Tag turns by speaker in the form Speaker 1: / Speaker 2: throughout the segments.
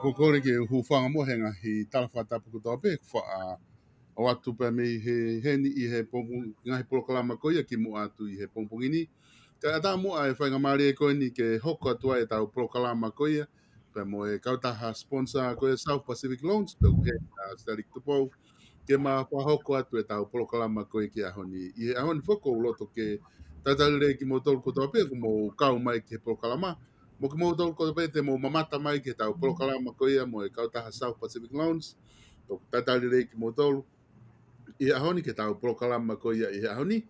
Speaker 1: Kokore ke hufanga mo henga hi talafata pukuto pe fa o atu pe me he ni I he pompu ngai proklama ko ia ki mo atu I he pompu ngini ka ata mo ai fa ngamari ko ni ke hoko atu ai tau proklama ko ia pe mo e kauta ha sponsor ko South Pacific Loans pe ke Starik Tupo ke ma fa hoko atu e tau proklama ko ki ahoni I ahoni foko loto ke tatale ki mo tol ko to pe mo kau mai ke proklama mo ke mo tol ko pe te mo mamata mai ke tau proklama ko ia mo e kauta ha South Pacific Loans to tatale ki mo tol I ahoni ke tau proklama ko ia I ahoni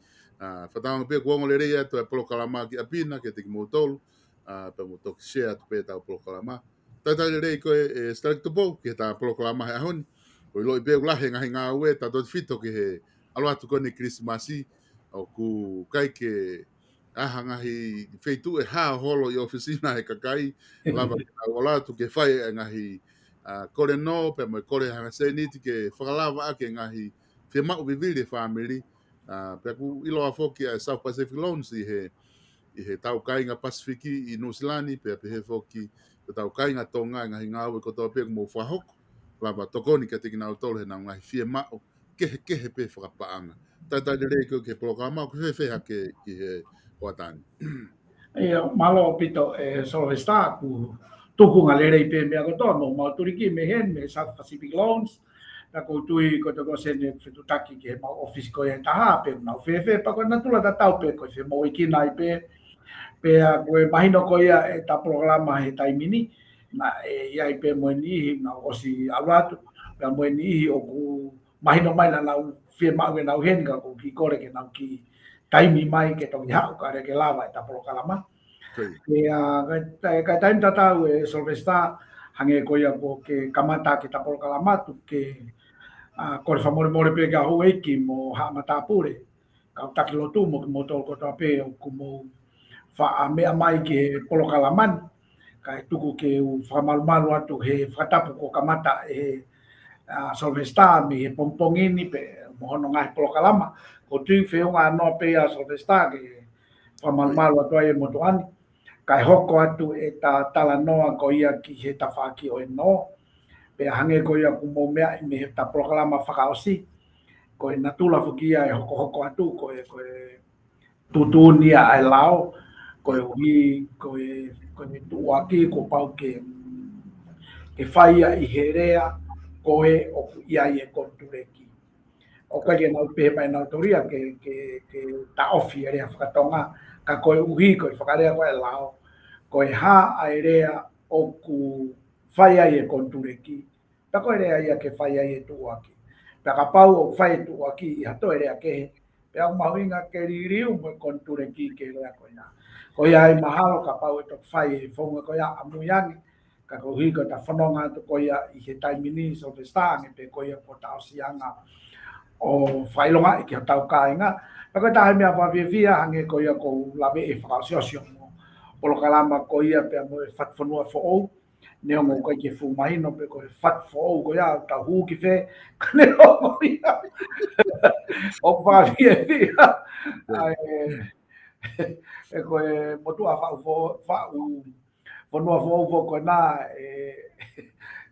Speaker 1: fatanga pe ko ngole rea to proklama ki apina ke te ki mo tol pe mo to share to pe tau proklama tatale ko e Starik Tupo ke tau proklama ahoni o loi pe la henga henga ue ta do fito ke he alo atu ko ni Christmasi o ku kai ke hanga hi feitu e ha holo I oficina e kakai lava o la tu ke fai ngahi kore no pe mo kore hanga se ni ke whakalava ake ngahi fe mau viviri family pe ku ilo a foki a South Pacific Loans I he tau kainga Pasifiki I New Zealand pe he foki te tau kainga tonga ngahi ngau ko to pe mo whahoko lava tokoni ka tiki nau tole na ngai fie mao kehe pe whakapaanga. Tata rei ko ke programa ko fe ke ki he watani.
Speaker 2: Ia malo pito Solvesta ku tuku ngalere I pe me ko tono ma turiki me hen me South Pacific Loans na ko tui ko to ko sene fitutaki ke ma office ko ya taha pe na fe pa ko na tula ta tau pe ko se mo iki nai pe ko mahino ko ia e ta programa he taimini na ia I pe mo ni na o si alatu na mo ni o ku mahino mai na fe ma we na hen ka ko ki kore ke na ki taimi mai ke tong ya ka re ke lava ta programa ka taim ta tau e Solvesta hange ko ia ko ke kamata ke ta programa tu ke ko fa mo pe ka ho ki mo ha mata pure ka ta ki lo tu mo to ko ta pe ko mo fa me mai ke polo kalaman ka tuku ke fa mal mal atu he fatapu ko kamata Solvesta mi pompongini pe mo no ngai polo kalama ko tu fe nga no pe a Solvesta ke fa mal mal atu ai mo toani ka hoko atu e ta tala noa ko ia ki he ta fa ki o no pe hange ko ia ku mo mea me ta programa whakaosi ko e natula fukia e hoko atu ko e tutunia ai lao ko e ko ni tuaki ko pau ke whaia I herea ko e o ia I e kontureki o ka ke nau pe mai nau toria ke ta ofi area whakatonga ka ko e uhi ko e whakarea ko e lao ko e ha airea o ku whaia I e kontureki ta ko rea ia ke whaia I e tuaki ta ka pau o whai tuaki I hato rea ke pe au mahuinga ke ririu mo kontureki ke rea ko ia ko ia I mahalo ka pau e to whai e whonga ko ia amuyangi ka ko hi ko ta whanonga to ko ia I he taimini Solvesta nge pe ko ia ko ta osianga o whailonga I ke tau kāinga pa ko ta mea whawewhia hange ko ia ko lawe e whakaosiosio mo polo kalama ko ia pe mo e whatwhanua fo neo mo ko ke fu mai no pe ko fat fo ko ia ta hu ki fe neo mo ia o whawewhia e ko e motu a no fo ko na e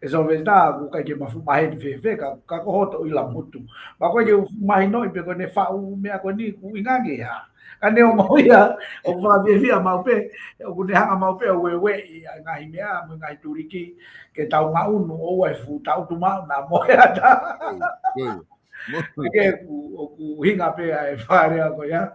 Speaker 2: Solvesta ku ka ke mafu mai fe ka ko hoto I la mutu ba ko ke mai no pe ko ne fa me ko ni ku ingange ya ka ne o mo ia o va via mau pe o ku ne hanga mau pe we ngai mea mo ngai turiki ke tau ma unu o e fu tau tu ma na mo ya ta ke ku hinga pe e fare ko ya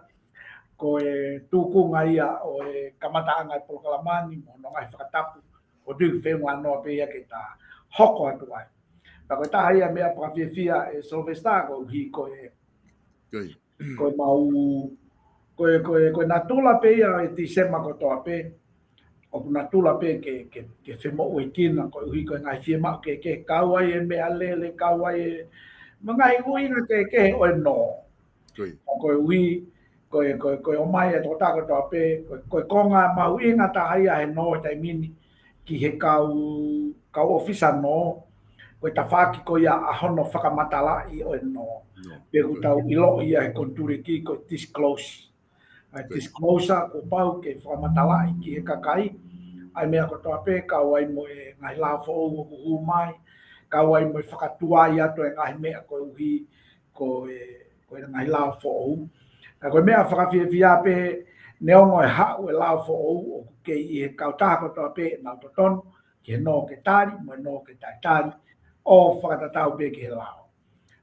Speaker 2: ko e tuku ngai o e kamata ngai por kalamani mo no ngai whakatapu o tu fe mo no pe ya ke ta hoko atu ai. Pa ko ta ia mea pakawhia e Solvesta ko hi ko e mau ko na tula pe ia e December ko to pe o na tula pe ke femo o ikina ko hi ko ngai fie ma ke kawai e me alele kawai e mangai uina ke o no ko wi ko o mai e to ta ko to pe ko konga mau inga ta ia e no tai mini ki he kau ofisa no, koe ta whaki ko ia a hono whakamatala i o no. Pe ku tau ilo ia he konturi ki ko disclose. Disclosure ko pau ke whakamatala i ki he kakai. Ai mea ko toa pe kau ai mo e ngai la fo o hu mai. Kau ai mo e whakatua ia to e ngai mea ko uhi ko e ngai la fo o. Ka koe mea whakawhiawhia pe neongo e hau e la fo o ke i he kautaha ko toa pe nau to tonu ki he no ke tari, mo e no ke tari. O whakatatau pe ki he lao.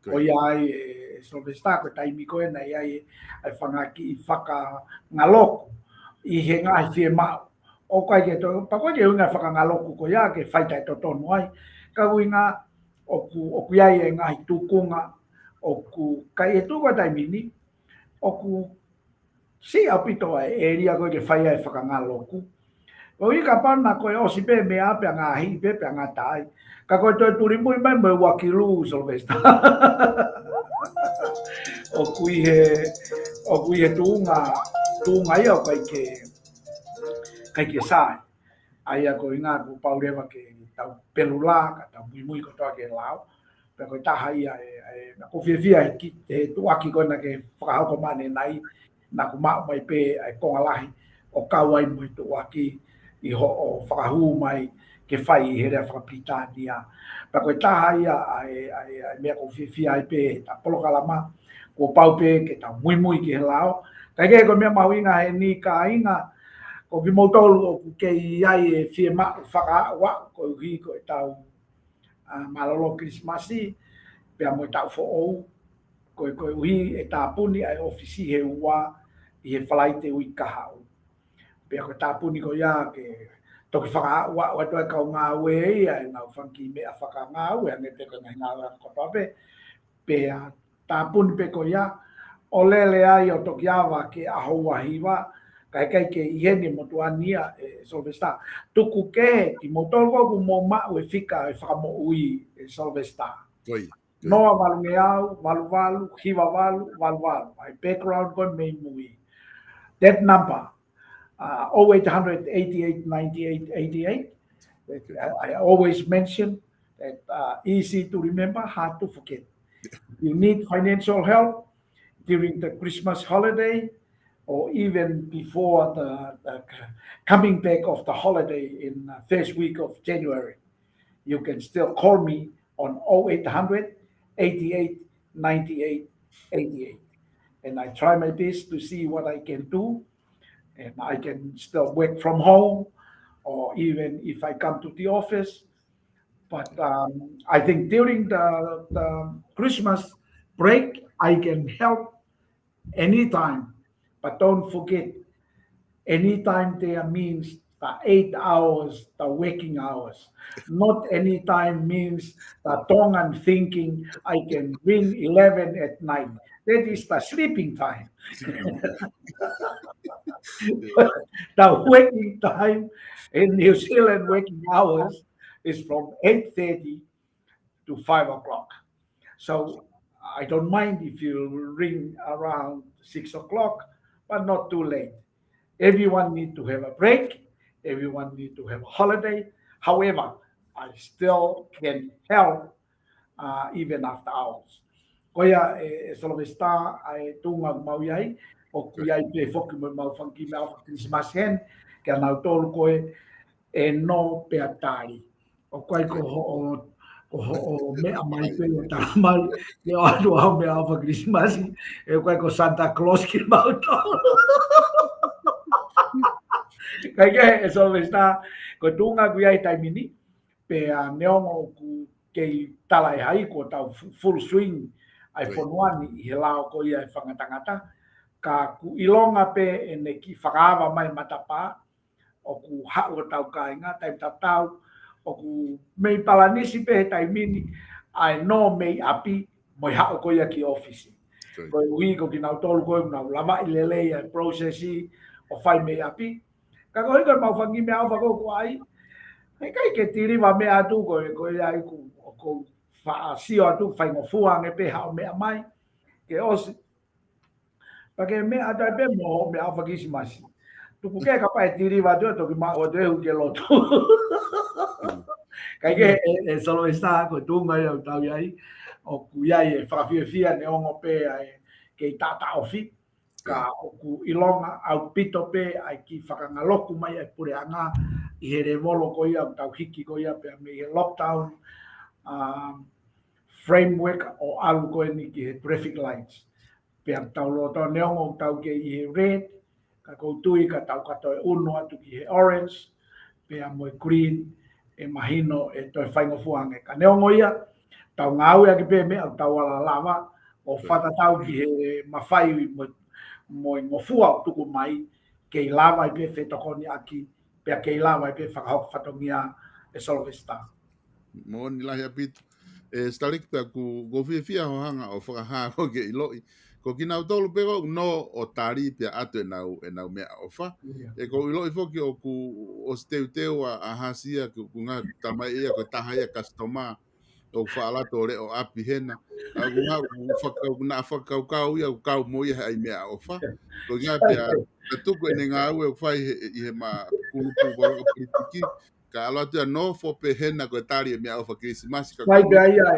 Speaker 2: O iai e Sylvester ko taimi koe na iai ai whangaki i whakangaloku i he ngai whie mau. O kai ke to, pa koe ke unga whakangaloku ko ia ke whaitai to tonu ai. Ka uinga oku iai e ngai tukunga, oku kai e tuka taimi ni, oku si apito e ria koe ke whai ai whakangaloku. O i ka pana koe o si pe me ape ngā hi pe pe ngā tai. Ka koe toi turi mui mai mo wakilu Sylvester. O kui he tuunga ia o kai ke sai. Aia ko inga ku paurewa ke tau pelula, ka tau mui ko toa ke lao. Pe koe taha ia ko whiawhia he tuaki koe na ke whakahauko mane nai, na ku mao mai pe ai kongalahi o kawai mo i tuaki i ho o whakahu mai ke whai i herea whakapitania. Pa koe taha ia ai mea ko whiawhia ai pe ta polokalama, ko pau pe ke tau mui ki he lao. Kai ke ko mea mahuinga he ni ka inga, ko ki mautolu o ke iai e whie maa whakaawa, ko uhi ko e tau malolo Christmasi, pe mo tau fo ou, ko uhi e tāpuni ai ofisi he ua i he whalaite ui kahau. Pe ko tāpuni ko ia ke toki whakaawa o toi kau ngā ue ia e nau whanki mea whaka ngā ue, ane pe ko ngai ngā ue ko tope, pe tāpuni pe ko ia, o lele ai o toki awa ke ahoua hiwa, kai ke ihene mo tuania Sylvester. Tuku ke ki mo tolko ku mo mau e fika e whakamo ui Sylvester. Noa walu ngeau, walu, hiwa walu. My background ko me mui. That number, 0800 88 98 88. I always mention that easy to remember, hard to forget. You need financial help during the Christmas holiday, or even before the coming back of the holiday in the first week of January. You can still call me on 0800 88 98 88. And I try my best to see what I can do. And I can still work from home, or even if I come to the office. But I think during the Christmas break, I can help anytime. But don't forget, anytime there means the 8 hours, the waking hours. Not anytime means the tongue thinking I can ring 11 at night. That is the sleeping time. The waking time in New Zealand waking hours is from 8:30 to 5 o'clock. So I don't mind if you ring around 6 o'clock, but not too late. Everyone need to have a break. Everyone need to have a holiday. However, I still can help even after hours. Koia Sylvester ai tunga mau iai o kuiai pe foki mo mau whanki me awa Christmas hen kia nau tolu koe e no pe atari. O koe ko ho mea mai pe o tā mai e o atu au me awa Christmas e koe ko Santa Claus ki mau tolu. Kai ke Sylvester ko tunga kuiai taimini pe neongo ku kei tala e hai ko tau full swing ai fonoani i he lao ko ia e whangatangata, ka ku ilonga pe e ne ki whakaawa mai matapa, o ku hao tau kāinga, taim tatau, o ku mei palanisi pe he taimini, ai no mei api, moi hao ko ia ki ofisi. Ko ui ko ki nau tolu ko nau lama i lelei ai processi, o whai mei api, ka ko hiko mau whangi mea awha ko ai, hei kai ke tiriwa mea atu ko ia i ko sio atu fai ngofua nge pe hao mea mai ke osi pa ke mea atu pe mo mea fa Christmas tuku ke ka pai tiri wa to ki ma o te u ke loto kai ke e solo esta ko tunga ya tau ai o ku ia e fia ne ongo pe ai ke tata ofi ka o ku ilonga au pito pe ai ki whakangaloku mai e pure anga i he re volo ko ia tau hiki ko ia pe me he lockdown framework o alu ko ni ki he traffic lights pe tau loto ne ongo tau ke i he red ka ko tui ka tau ka to uno atu ki he orange pe a mo green e mahino e to whaingo fuange ka ne ongo ia tau ngau ia ki pe me au tau ala lava o whata tau ki he mawhai mo ngofua tuku mai ke lava i pe whetokoni aki pe ke lava i pe whakahok whatongia e Solvesta.
Speaker 1: Mo ni lahi apito. Stalik pe ku gofia ho hanga o whakaha ko ke iloi. Ko kina utolu pe ko no o tari pe atu e nau mea ofa. E ko iloi foki o ku o steu a hasia ku ngā tamai ia ko taha ia kastoma o whaalato re o api hena. A ku ngā whakau ia kau mo ia ai mea ofa. Ko ngā pe a tuku ene ngā ue o whai i he ma kulupu waroka politiki. Ka alo atu no fo pe hena ko tari e mea ofa Krismasi ka
Speaker 2: Vai bea ia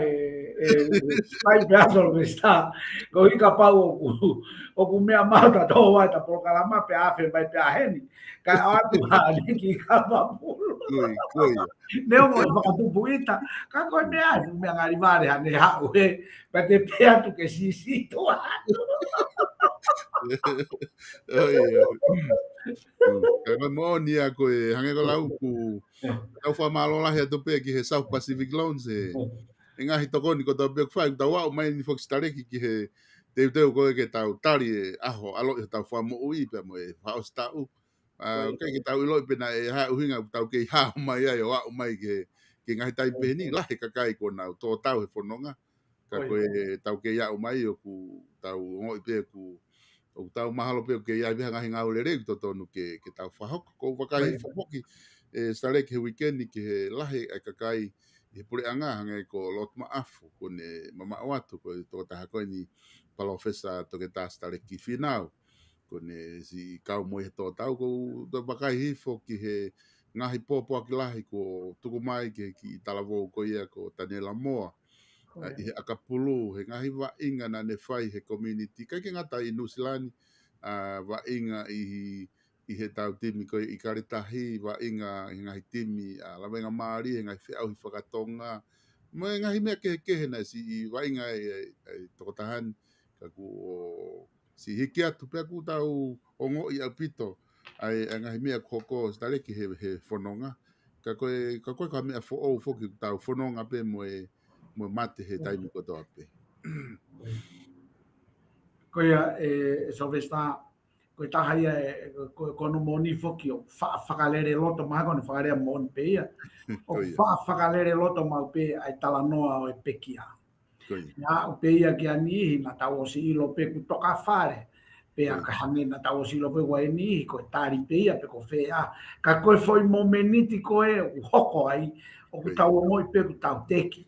Speaker 2: vai bea Solvesta ko i ka pau o ku mea mata tō wai ta prokalama pe afe vai bea heni ka atu ha ki ka papulu.
Speaker 1: Koi.
Speaker 2: Neo mo whakatupu ita ka koe mea mea ngari vare hane hau he pa te pea tu ke sisi to atu.
Speaker 1: Ka mo ni a ko e hange ko lau ku tau wha malola he to pe ki he South Pacific Loans e ngahi tokoni ko tau pe whai tau wau mai ni Fox Tareki ki he teu ko ke tau tari e aho alo e tau wha mo ui pe mo e whao stau ke tau iloi pe na e ha uhinga tau ke ha mai ai o au mai ke ngahi tai pe ni lahi kakai ko nau tō tau he whanonga ka ko e tau ke iau mai o ku tau ngoi pe ku o tau mahalo pe ke ia viha ngahi ngau lere to tonu ke tau whahok ko wakai whahoki e starek he weekend ki he lahi ai kakai he pure anga hangai ko lot maafu ko ne mama watu ko to taha ko ni palofesa to ke ta starek ki finau ko ne si kau mo he to tau ko to wakai hifo ki he ngahi popo aki lahi ko tuku mai ke ki talavo ko ia ko Tanela Moa i he akapulu he ngahi wa inga na ne whai he community kai ke ngata i Nusilani wa inga i he tau timi ko i karitahi wa inga i ngahi timi lawenga maari he ngahi whiau hi whakatonga mo e ngahi mea kehe na si wa inga i tokotahan ka ku si hiki atu pia ku tau ongo i apito ai ngahi mea koko stareki he whanonga ka koe ka mea foki tau whanonga pe mo mate he taimi ko toa pe.
Speaker 2: Koia Solvesta koe taha ia kono moni foki o whakalere loto maha kono whakarea moni pe ia. O whakalere loto mau pe ai talanoa o e pekia. Nga o pe ia ki anihi na tau o si ilo pe ku toka whare. Pe a ka hange na tau o si ilo pe wa enihi koe tari pe ia pe ko whea. Ka koe foi momeniti koe o hoko ai o ku tau o moi pe ku tau teki.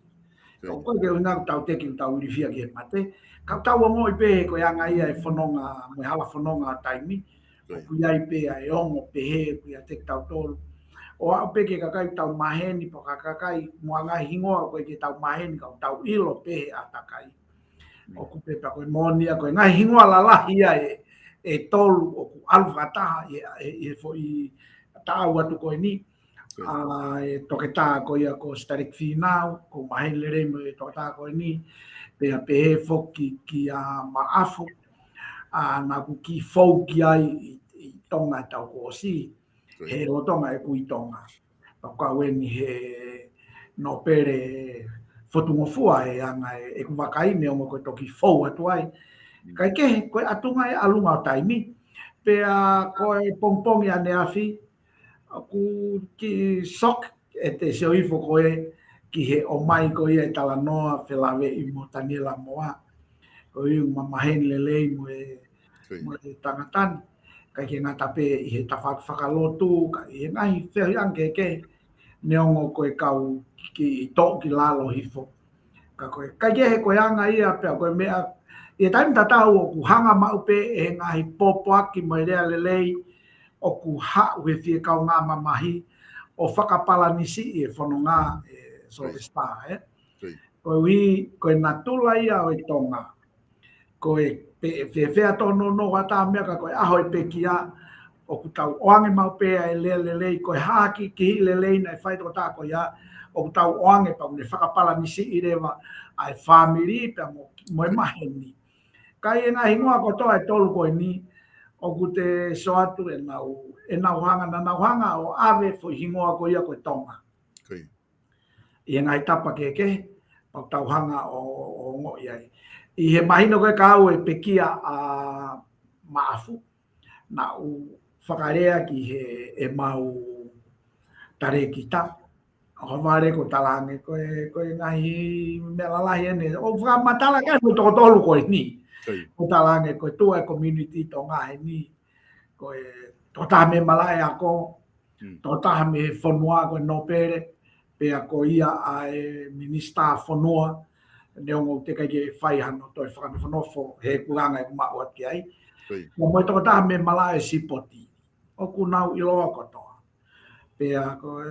Speaker 2: O koe ke unga tau teki tau urifia ki he mate. Ka tau o moi pe ko anga ia e whanonga, mo hala whanonga taimi. O ku iai pe a e ongo pe he ku ia tek tau tolu. O au pe ke kakai tau maheni po kakai mo anga hingoa koe ke tau maheni ka tau ilo pe he a takai. O ku pe pa koe monia koe ngai hingoa lalahi ia e tolu o ku alwhataha e fo i tau atu koe ni. E toke tā ko ia ko Starek Finau, ko mahele remo e toke tā ko ni, pe a pehe foki ki a maafu, na ku ki fau ki ai i tonga tau ko si, he rotonga e kui tonga. Pa ka weni he no pere fotumofua e anga e ku wakai me ongo ko toki fau atu ai. Kai ke koe atunga e alunga o taimi, pe a koe pongpongi ane afi, aku ki sok e te seo ifo koe ki he o mai ko ia e talanoa whelawe i mo Tanela Moa. Ko i mamaheni lelei mo e tangatan. Kai ke ngata pe i he whakalotu, ka i he ngahi whiahi anke ke neongo koe kau ki tō ki lalo hifo. Ka koe, kai ke he koe anga ia pe a koe mea, i e taimi tatau o ku hanga mau pe e ngahi popo aki mo e rea lelei, o ku ha'u he fie kau ngā mamahi o whakapala nisi e whanonga Solvesta. Koe ui, koe nā tula ia o tonga. Koe whewhea tono no wata mea ka koe aho e pekia o ku tau oange mau pēa e lea lelei, koe haki ki hi lelei nei whai tō tāko ia, o ku tau oange pa une whakapala nisi i rewa ai whamiri pia mo e mahe ni. Kai e ngā hingoa ko toa e tolu koe ni, o ku te so atu e nau hanga o ave fo hingoa ko ia koe tonga. I e ngai tapa ke, pau tau hanga o ngo iai. I he mahino koe ka au e pekia a maafu, na u whakarea ki he e mau tare ki ta. O whare ko talange koe ngahi mea lalahi ene. O whakamatala kai mo toko tolu koe ni. Ko talange koe tua e community to ngahe ni. Koe totaha me malae ako, totaha me whanua koe no pere, pea ko ia ai minista whanua, neongo te kai ke whai hano toi whakane whanofo he kuranga e kumau ati ai. Mo moi toko taha me malae sipoti. O ku nau iloa kotoa. Pea ko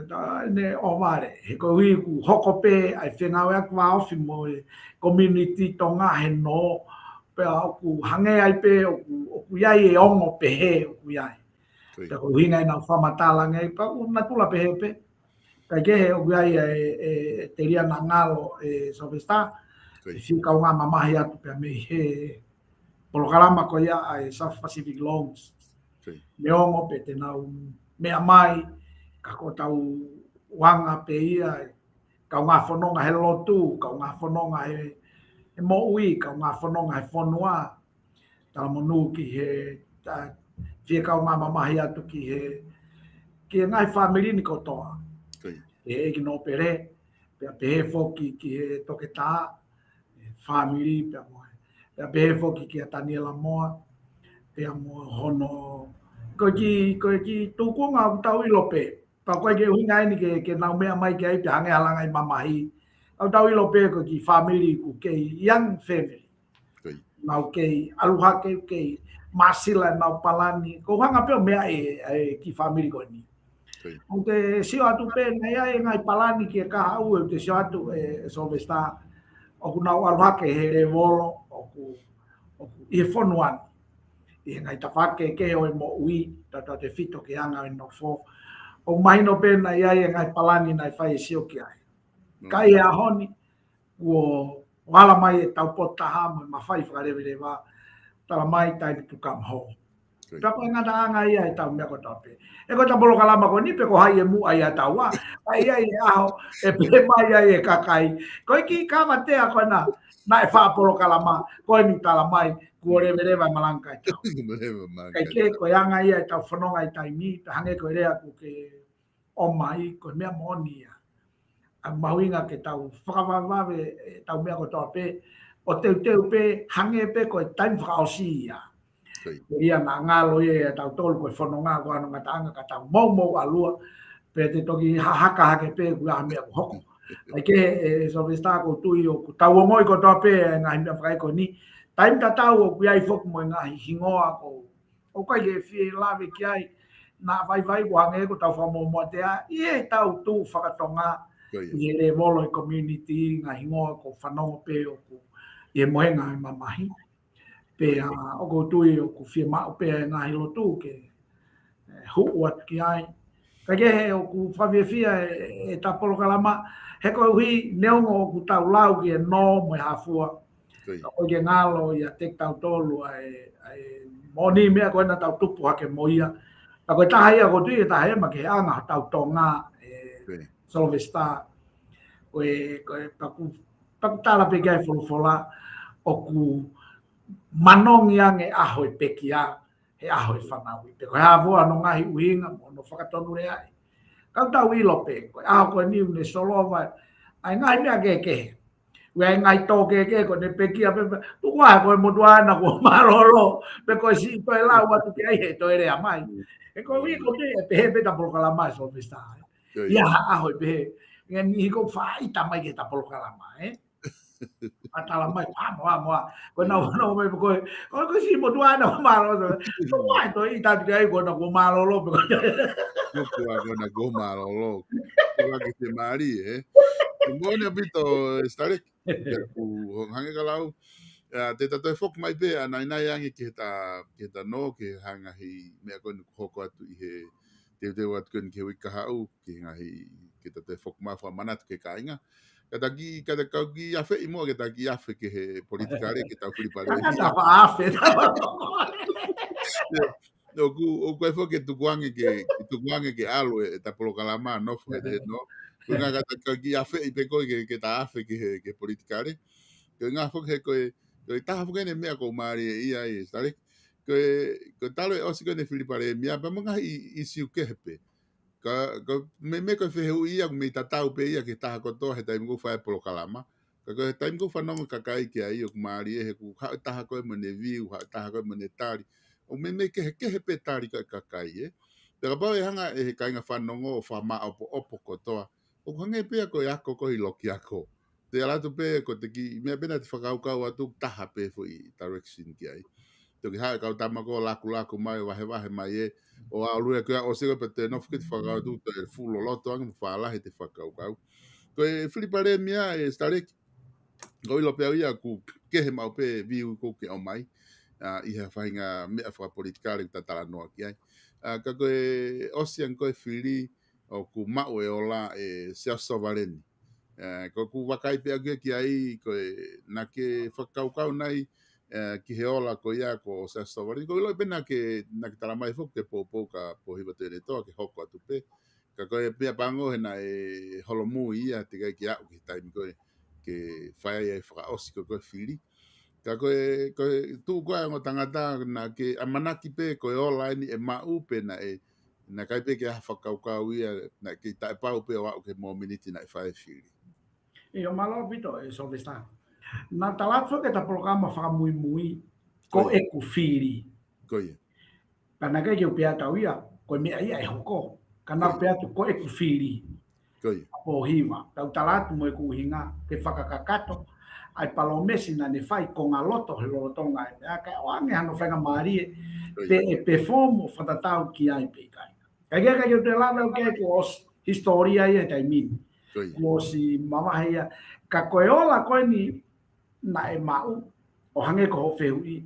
Speaker 2: ne o ware. He ko hui ku hoko pe ai whengawe aku waofi mo e community to ngahe no. Pea o ku hange ai pe o ku iai e ongo pe he o ku iai. Pea ko hui ngai nau whamatala ngai pa u natula pe he pe. Kai ke he o ku iai e te ria na ngalo e Solvesta. E fiu kau ngā mamahi atu pea me he polokarama ko ia ai South Pacific Loans. Me ongo pe te nau mea mai ka ko tau wanga pe ia kau ngā whanonga he lotu, kau ngā whanonga he moui, kau ngā whanonga he whanua. Tala monu ki he fie kau ngā mamahi atu ki he ngai whamiri ni kotoa. E eki no pere, pea pehe foki ki he toke tā, whamiri pea moe. Pea pehe foki ki a Daniela Moa, pea mo hono. Koe ki tūkunga u tau ilope. Pa koe ke huinga ini ke nau mea mai ke ai te hange halanga i mamahi. Au tau ilope ko ki family ku kei young family. Nau kei aluhake kei masila nau palani. Ko hanga peo mea ki family ko ni. O te sio atu pe ngai ai ngai palani ki ka hau e te sio atu e Solvesta. O ku nau aluhake he re volo o ku i whonuan. I ngai tawhake ke o e mo ui tata te fito ke anga e no fo. O mahino pena ia ngai palani nai whai sio ki ai. Kai e ahoni, ua wala mai e tau potaha mo ma whai whakarewerewa, tala mai tai to come home. Tako e ngata anga ia e tau mea ko tape. E ko tapolo kalama ko ni pe ko hai e mu ai a tau wa, ai ai e aho, e pe mai ai e kakai. Ko ki kama te a ko na e wha apolo kalama, ko ni tala mai, kua rewerewa malanga i tau. Kai ke ko anga ia e tau whanonga i tai ni, ta hange ko rea ko ke o mai, ko mea moni ia. A mahuinga ke tau whakawawawe tau mea ko toa pe, o teu pe, hange pe ko e taim whakaosi ia. Ia na ngalo ia tau tolu ko e whanonga ko anu ngataanga ka tau mau alua, pe te toki haka hake pe kua mea ko hoko. Ai ke e Solvesta ko tui o ku tau ongoi ko toa pe e ngahi mea whakai ko ni, taim ta tau o kuiai foku mo ngahi hingoa ko, o kai ke fie lawe ki ai, na vai ko hange ko tau whamomoa te a, ie tau tu whakatonga, i re volo i community, ngā hingoa ko whanonga pe o ku, i e mohenga i mamahi. Pe o ko tui o ku fie mao pe ngā hilo tu ke huuat ki ai. Ka ke he o ku whawhiawhia e tapolo kalama, he ko hui neongo o ku tau lau ki e no mo e hafua. O ke ngalo i a tek tau tolu ai moni mea ko ena tau tupu hake mo ia. A koe taha ia ko tui e taha ema ke anga tau tonga Solvesta. Koe paku tala pe kai wholofola o ku manongi ange aho e pekia, he aho e whanawi. Pe koe hawua no ngahi uhinga mo no whakatonu rea ai. Kau tau ilo pe, koe aho koe niu ne solova, ai ngahi mea kekehe. Wei ngai tō ke ko ne pekia pe, tukua koe motuana ko marolo, pe koe si koe lau atu ke ai he to ere amai. E koe ui ko te, pe he pe tapolo kalama Solvesta. Ia aho e pe he. Nga ni ko whaita mai ke tapolo kalama, atala mai moa ko na mai ko si mo tua na malo so mai to I ta dia ko na ko malo lo ko
Speaker 1: Kuku agona goma lolo. Kuku ke te mari Mone bito stare ku hange kalau te tato fok mai pe ana ina yangi ke ta no ke hanga hi me ko hoko atu I he te wat kun ke wika hau ke ngahi ke tato fok ma fa manat ke kainga kada kau ki afe imo ke ta ki afe ke he politikare ke ta fuli pare
Speaker 2: ta fa afe
Speaker 1: no ku o ko fo ke tu guange ke alo ta polo kalama no fo de no ku nga kata ki afe I pe ko ke ta afe ke politikare ke nga fo ke ko ta fo ke ne me ko mari ia stare ko talo o si ko ne filipare mia pa mga I siu ke hepe ka me ko fe hu ia me ta tau pe ia ke ta ko to he ta mo fa polo kalama ka ko ta mo fa no ka kai ke ai o mari he ku ha ta ko mo ne vi ha ta ko mo ne tari o me ke he pe tari ka kai pero pa hanga he kai nga fa no o fa ma opo ko to o hanga pe ko ya ko I loki ako te ala tu pe ko te ki me pena te whakau kau atu taha pe fo I direction ki ai. Te ki hae kau tamako laku mai wahe mai o a lua kia o sega pe te nofu ki te whakau tu te fulo loto anga whaalahe te whakau kau. Ko e whilipare mia starek ko ilo pe ia ku kehe mau pe viu ko ke o mai. I ha whainga mea whakapolitikare ta tala noa ki ai. Ka koe osian koe whiri o ku mau o la Sea Sovereign. Ko ku wakai pe ake ki ai ko na ke whakaukau nai ki he ola ko ia ko Sea Sovereign ko ilo pena ke na ke talamai fok te po ka po hiwa te toa ke hoko atu pe ka ko e pia pango he na holomu ia te kai ki au ki taimi ko ke whai e whakaosi ko whiri ka ko tu ko ngo tangata na ke amanaki pe ko ola ni mau pe na kai pe ke whakaukau ia na ke tai pau pe o ke mo miniti na whai whiri
Speaker 2: E o malo bito e so vesta. Na talatfo ke ta programa fa muy ko e ku firi.
Speaker 1: Koia.
Speaker 2: Kana ke o pia tauia ko me ai e hoko. Kana pia tu ko e ku firi.
Speaker 1: Koia.
Speaker 2: O hiwa. Tau talatu mo e ku hinga ke whakakakato. Ai palomesi na ne fai ko ngā loto he lorotonga. Ka o ange hano whenga maari pe fomo whatatau ki ai pe kai. Kai o te lava o ke ko historia ia taimini. Ko si mama hea ka koe ola koe ni na e mau o hange ko ho whehui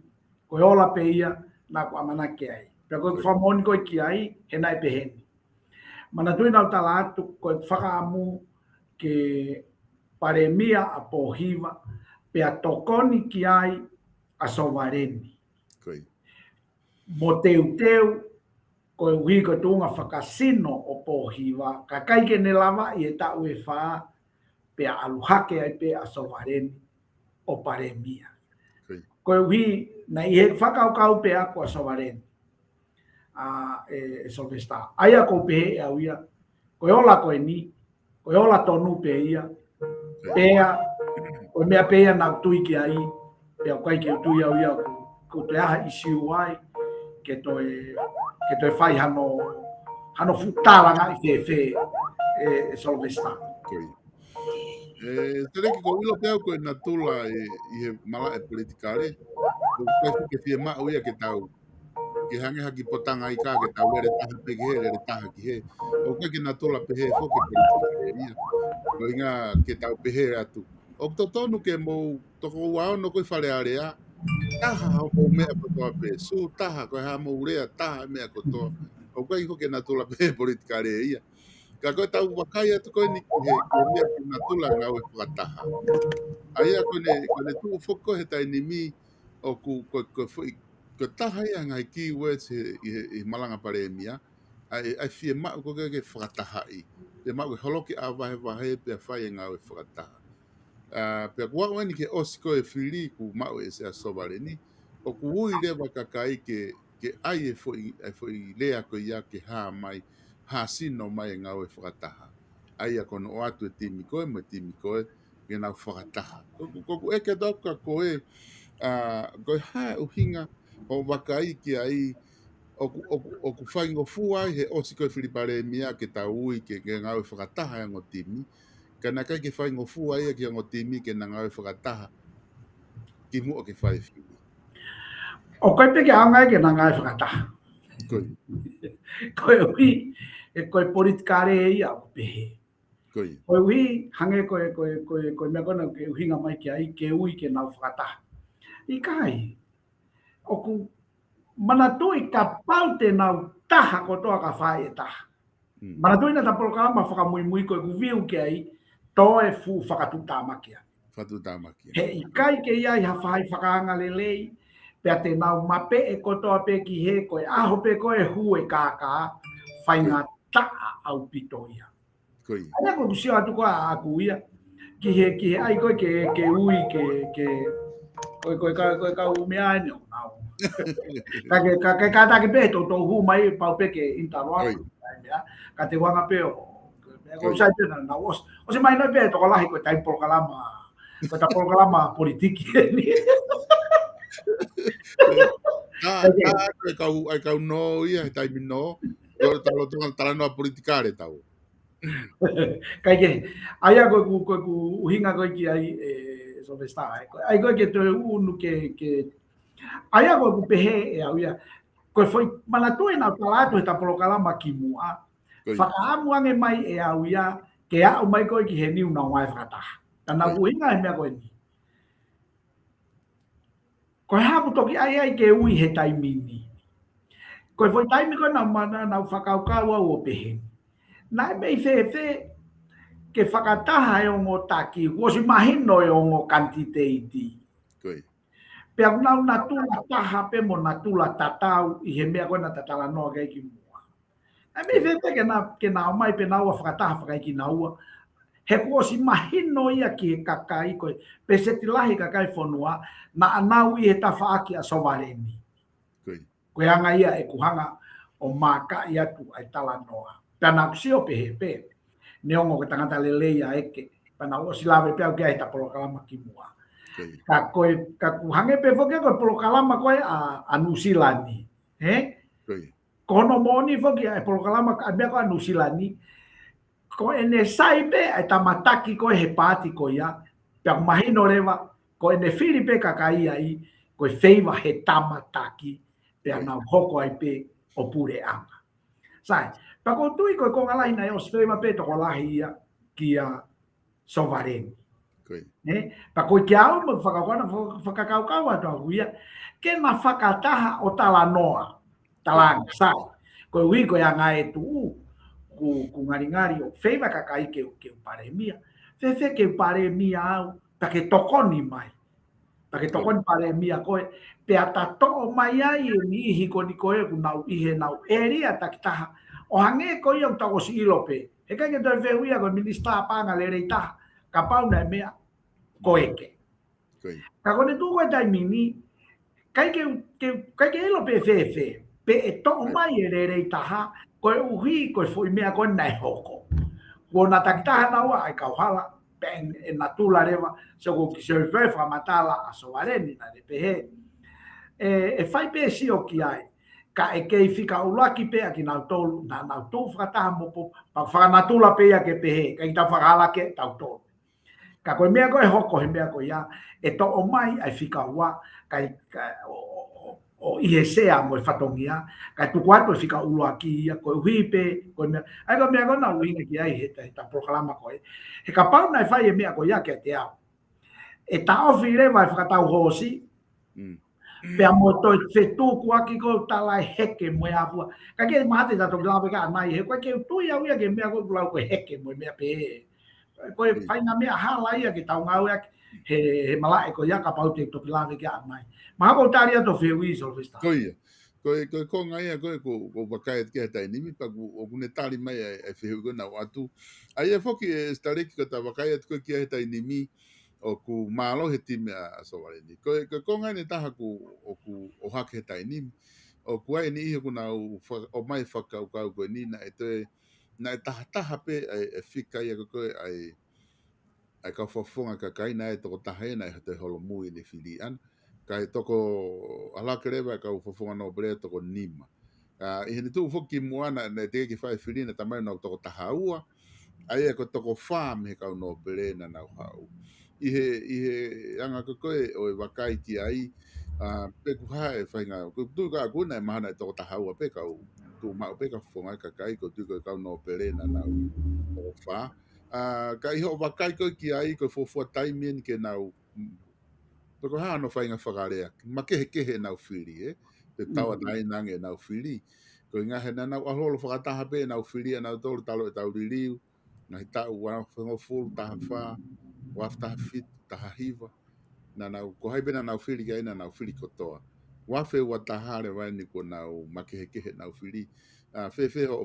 Speaker 2: koe ola pe ia na ko amana ke ai pe koe whamoni koe ki ai he nai pe heni mana tui nau tala atu koe whakaamu ke paremia a pohiva pe a tokoni ki ai a sovareni mo teu ko wi ko tunga whakasino o pohiwa, ka kaike ne lava I e tau e wha pe a aluhake ai pe a sovareni o paremia. Ko wi na I he whakaukau pe a ko a sovareni. E solvesta. Aia ko pe e au ia, ko ola ko e ni, ko ola tonu pe ia, pea, ko mea pea na tui ki ai, pe a kaike tui au ia, ko te aha isi uai, ke toi fai hano futala nga I fe solvesta.
Speaker 1: Tere ki ko ilo peo ko na tula I he mala e politikare, ko kai ke fie ma uia ke tau ke hange haki potanga I ka ke tau ere taha pe ke ere taha ki he. O kai ke na tula pe he fo ke politikare ia. Ko inga ke tau pe he atu. O totonu ke mo toko wao no koi whare area, taha o mea kotoa pe, su taha koe ha mo urea taha mea kotoa. O kai ko ke na tula pe politikare ia. Ka koe tau wakai atu koe ni he mea ki na tula ngau e whakataha. Aia kone tu foko he tai ni mi o ko taha ia ngai ki words I malanga pare mia. Ai fie mau ko ke whakataha I. Pe mau ke holoki a wahe pe a whai e ngau e whakataha. Pe kua wani ke osiko e whiri ku mau e Sea Sovereign o ku ui lewa kakai ke ai e foi lea ko ia ke ha mai ha sino mai ngau e whakataha. Ai a kono o atu e timi koe mo timi koe ke nau whakataha. Koku eke doka koe koe hae uhinga o wakai ki ai o ku whaingo fuai he osiko e whiripare mia ke tau ui ke ngau e whakataha ngo timi. Kana kai ke whaingo fua ia ki ango timi ke na ngau whakataha ki mo ke fai fiwi.
Speaker 2: O koe peke aongai ke nā ngai whakataha.
Speaker 1: Koi,
Speaker 2: Koe ui, e koe politikare e ia o pehe.
Speaker 1: koi,
Speaker 2: Koe ui, hange koe mea kona ke uhinga mai ke ai, ke ui ke nau whakataha. I kai, o ku mana tui ka pau te nau taha ko toa ka whae e taha. Mana tui na ta programa whakamui mui koe ku viu ke ai, toe fu whakatuta makia.
Speaker 1: fatu tamaki.
Speaker 2: He i kai ke ia i hawhai whakaanga lelei, pea te nau mape e kotoa pe ki he koe aho pe koe hu e kākā, whai
Speaker 1: Koi,
Speaker 2: ngā taa au pito ia.
Speaker 1: koi,
Speaker 2: Aia ko kusio atu koa a aku ia, ki he ai koe ke ui koe ka umea ene o nau. Ka kata ke pe to hu mai pau pe ke intaroa,
Speaker 1: koi,
Speaker 2: ka te wanga pe o, ko
Speaker 1: koi.
Speaker 2: sai te na os. O se mai no pe to lahi ko tai programa, ko ta programa politiki ni.
Speaker 1: Ai kau no ia, tai no, yo talo tuan tala no politikare tau.
Speaker 2: Kai ke aia ko uhinga ko ki ai so vesta ai ko ke to unu ke aia ko pehe e au ia ko foi mana tu na pala tu ta programa ki mua
Speaker 1: Koi,
Speaker 2: whakaamu ange mai e au ia ke a mai ko ki he ni una wai whakata tana
Speaker 1: koi,
Speaker 2: uhinga e mea ko ni ko ha ku toki ai ke ui he taimini ko foi taimi ko na mana na whakaukau au o pehe nai mei fe ke whakataha e o ngō taki, wosi mahino e o ngō kantiteiti.
Speaker 1: koi,
Speaker 2: Pea unau na tula taha pe mo na tula tatau i he mea koe na tatala noa kei ki mua. E mi
Speaker 1: koi,
Speaker 2: vete ke na o mai pe na ua whakataha whakai ki na ua. He wosi mahino ia ki he kakai koe, pe se tilahi kakai whanua, na anau i he tawhaaki a sovareni.
Speaker 1: koi,
Speaker 2: Koe anga ia e kuhanga o maka i atu ai tala noa. Pea na kusio pe he pe. Neongo ke tangata lelei a eke pana o silawe pe au ke ai ta polokalama ki mua
Speaker 1: koi,
Speaker 2: ka hange pe foke ko polokalama ko a New Zealand he
Speaker 1: koi,
Speaker 2: kono moni foke ai polokalama ka be ko a New Zealand ko ene sai pe ai tamataki ko he pati ko ia pe mahino leva ko ene Filipe ka kai ai ko feiva he tamataki pe na hoko ai pe o pure anga sai pa ko tui ko ngalahi na os feiva pe to ko lahi ia kia sovereign
Speaker 1: koi,
Speaker 2: pa ko kia au mo whakakona whakakaukau atua huia ke na whakataha o tala noa tala sai ko ui ko ia ngai tu ku ngari o feiva kakai ke paremia fe ke paremia au pa ke tokoni mai pa ke tokoni paremia koe pe ata to mai ai ni hiko ni koe ku nau ihe nau eria takitaha o hange ko ia ta si ilope e ka ke to fe huia ko minista panga le reita ka pauna mea koeke.
Speaker 1: koi,
Speaker 2: Ka kone tu koe tai mini, kai ke ilo pe fe, pe e to mai e re rei taha, koe uhi koe foi mea koe nai hoko. Ko na takitaha na ua ai kauhala, pe e na tula rewa, so ko ki se fe matala a soareni na re pehe. E fai pe si o ki ai, ka e kei fika ulaki pe a ki nau tolu, na nau tolu whakataha mopo, pa whakanatula pe a ke pehe, ka i ta whakala ke tau tolu. Ka koe mea koe hoko he mea koe ia, e to o mai ai whika ua, o ihe sea mo e whatongia, kai tuku atu e whika ulua ki ia, koe uhipe, koe mea, ai koe mea koe na uhinga ki ai he ta proklama koe. He ka pau nai whai e mea koe ia ke te au. E ta ofi rewa e whakatau hosi, pea mo toi whetū kua ki ko talai heke mo e apua. Ka ke mahate tato ki lawe ka anai, he koe ke utui au ia ke mea koe kulau koe heke mo e mea pe koe whaina mea hala ia ki tau ngau ia he malae ko ia ka pau te toki lawe ki anai. Maha ko tari ato whiu iso vista.
Speaker 1: Koia. Koe ko ngai a koe ko wakai at kia tai nimi pa o kune tali mai e whiu ko nau atu. Ai e whoki e stareki ka ta wakai at koe kia tai nimi o ku malo he time a sowareni. Koe ko ngai ne taha o hake he tai nimi. O ku ai ni ihe ku nau o mai whakau kau koe ni na e taha pe e whika ia koe ai ka whafonga ka kai na e toko taha e na e te holo mui ni whiri ana. Kai toko alake rewa ka ufofonga no brea toko nima. I hene tu ufoki moana na te ki whae whirina tamai no toko taha ua. Ai e ko toko farm he kau no brea na nau hau. i he anga koe o e wakai ki ai, pe ku hae whainga, ko tu ka kuna e mahana e toko tahaua pe kau, tu mao pe ka whongai ka kai, ko tu ka kau no perena nau o wha. Ka iho wakai koe ki ai, ko fofua taimien ke nau, toko haa no whainga whakarea, ma kehe nau whiri e, te tawa tai nange nau whiri, ko inga he na nau aholo whakataha pe nau whiri e nau tolu talo e tau ririu, ngai tau wana whango fulu taha wha, waf taha fit, taha hiva, na nau ko hai pena nau whiri ka ina nau whiri kotoa. Wafe wa taha re wai ni ko nau makehe nau whiri, fe o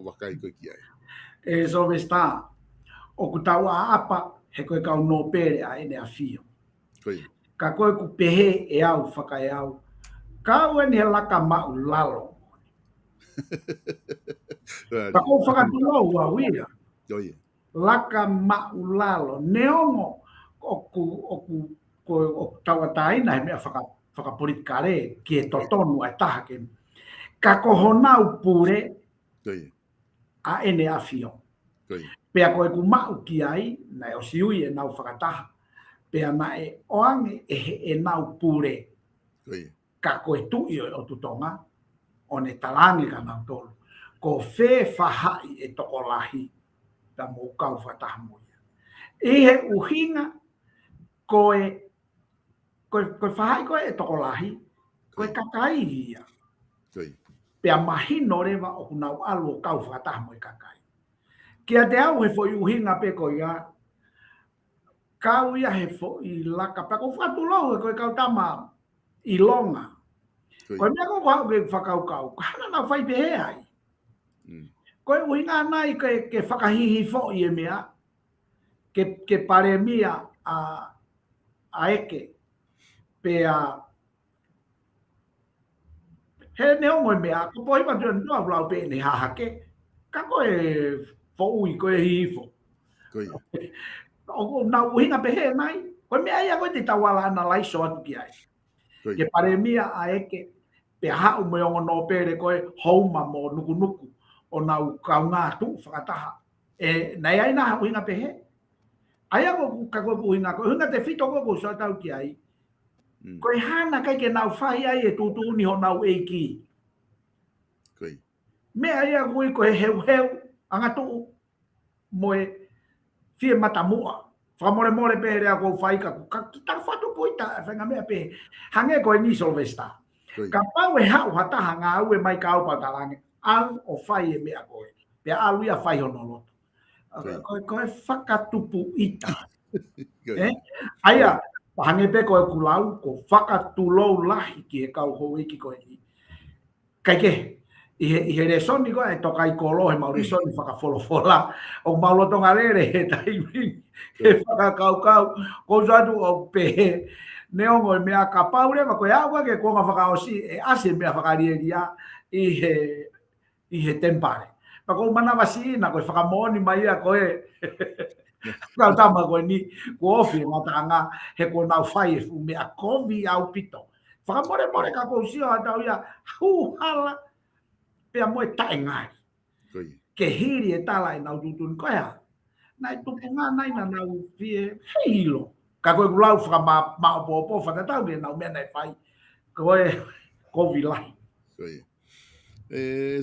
Speaker 1: wakai koe ki ai.
Speaker 2: E so vesta o ku tau a apa he koe kau no pere a ene a fio.
Speaker 1: Koi.
Speaker 2: Ka koe ku pehe e au whakai au. Kau ene he laka mau lalo. Ka koe whakatulou a wira.
Speaker 1: Koi.
Speaker 2: Laka mau lalo. Neongo o taua taina he mea whakapolitikare ki e totonu ai taha ke. Ka kohonau pure
Speaker 1: Koi.
Speaker 2: a ene a fio.
Speaker 1: Koi.
Speaker 2: Pea koe ku mau ki ai, na o siui e nau whakataha. Pea na e oange e nau pure.
Speaker 1: Koi.
Speaker 2: Ka koe tui o tutonga, o ne talangi ka nau tolu. Ko whē whahai e tokolahi, ta mō kau whataha moia. I he uhinga, koe whahai koe e tokolahi, koe kakai hia.
Speaker 1: Koi.
Speaker 2: Pea mahino rewa o kunau alu o kau whataha moi kakai. Kia te au he fo i uhinga pe ko ia, kau ia he fo i laka, pa ko whatulau e koe kau tama i longa. Koe mea ko whau ke whakau kau, hana na whai pehe ai. Koe uhinga nai ke whakahihi fo i e mea, ke pare mia a eke, pea he neongo e mea, ko pohi patu e nua ulau pe ne hahake, ka koe fo ui koe hifo. O na uhinga pehe nai, koe mea ia koe te tawala ana laiso atu ki ai. Ke pare mia a eke, pe hau me ongo no pere koe houma mo nuku nuku, o nau kaunga tu whakataha. Nei ai na uhinga pehe. Aia ko ka koe uhinga, koe uhinga te whito koe koe soa tau ki ai. Koe hana kai ke nau whai ai e tutu uni ho nau eiki. Mea ia koe heu anga tu moe fie matamua. Whamore more pe rea ko whaika ko ka kita whatu poita whenga mea pe. Hange koe ni solvesta. Ka pau e hau hataha ngā au e mai ka au patalange. Au o whai e mea koe. Pea alu ia whai hono loto. Koe whakatupu ita. Aia, hange pe koe kulau ko whakatulou lahi ki he kau hou iki koe ni. Kai ke, i he resoni koe, e toka i kolo he mau resoni whakawholofola. O maulotonga lere he taiming, he whakakau-kau. Ko zatu o pe neongo e mea ka paure, ma koe au ke konga whakaosi, e ase mea whakarieria i he tempare. Ma ko manawa si na koe whakamoni mai a koe, kau tama koe ni, ko ofi matanga, he ko nau whai e fu mea kovi au pito. Whakamore ka kou sio atau ia, hala, pea moe tae ngai. Ke hiri e tala e nau tutun koea. Nai tupunga nai na nau fie heilo. Ka koe kulau whaka maapopo whakatau ni nau mea nei whai. Koe kovi lahi.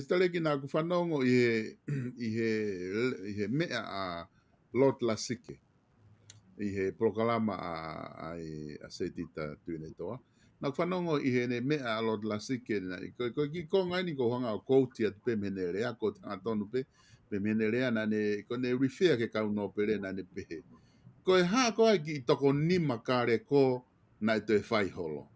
Speaker 1: Stale ki nā ku whanongo i he mea a Lord Lasike. I he prokalama a Setita Tuine toa. Nā ku whanongo i he ne mea a Lord Lasike. Koe ki konga ni ko hanga o kouti atu pe mene rea, ko tanga tonu pe mene rea na ne, ko ne rifea ke kau no pere na ne pehe. Koe haa koe ki toko nima kare ko na e te whai holo.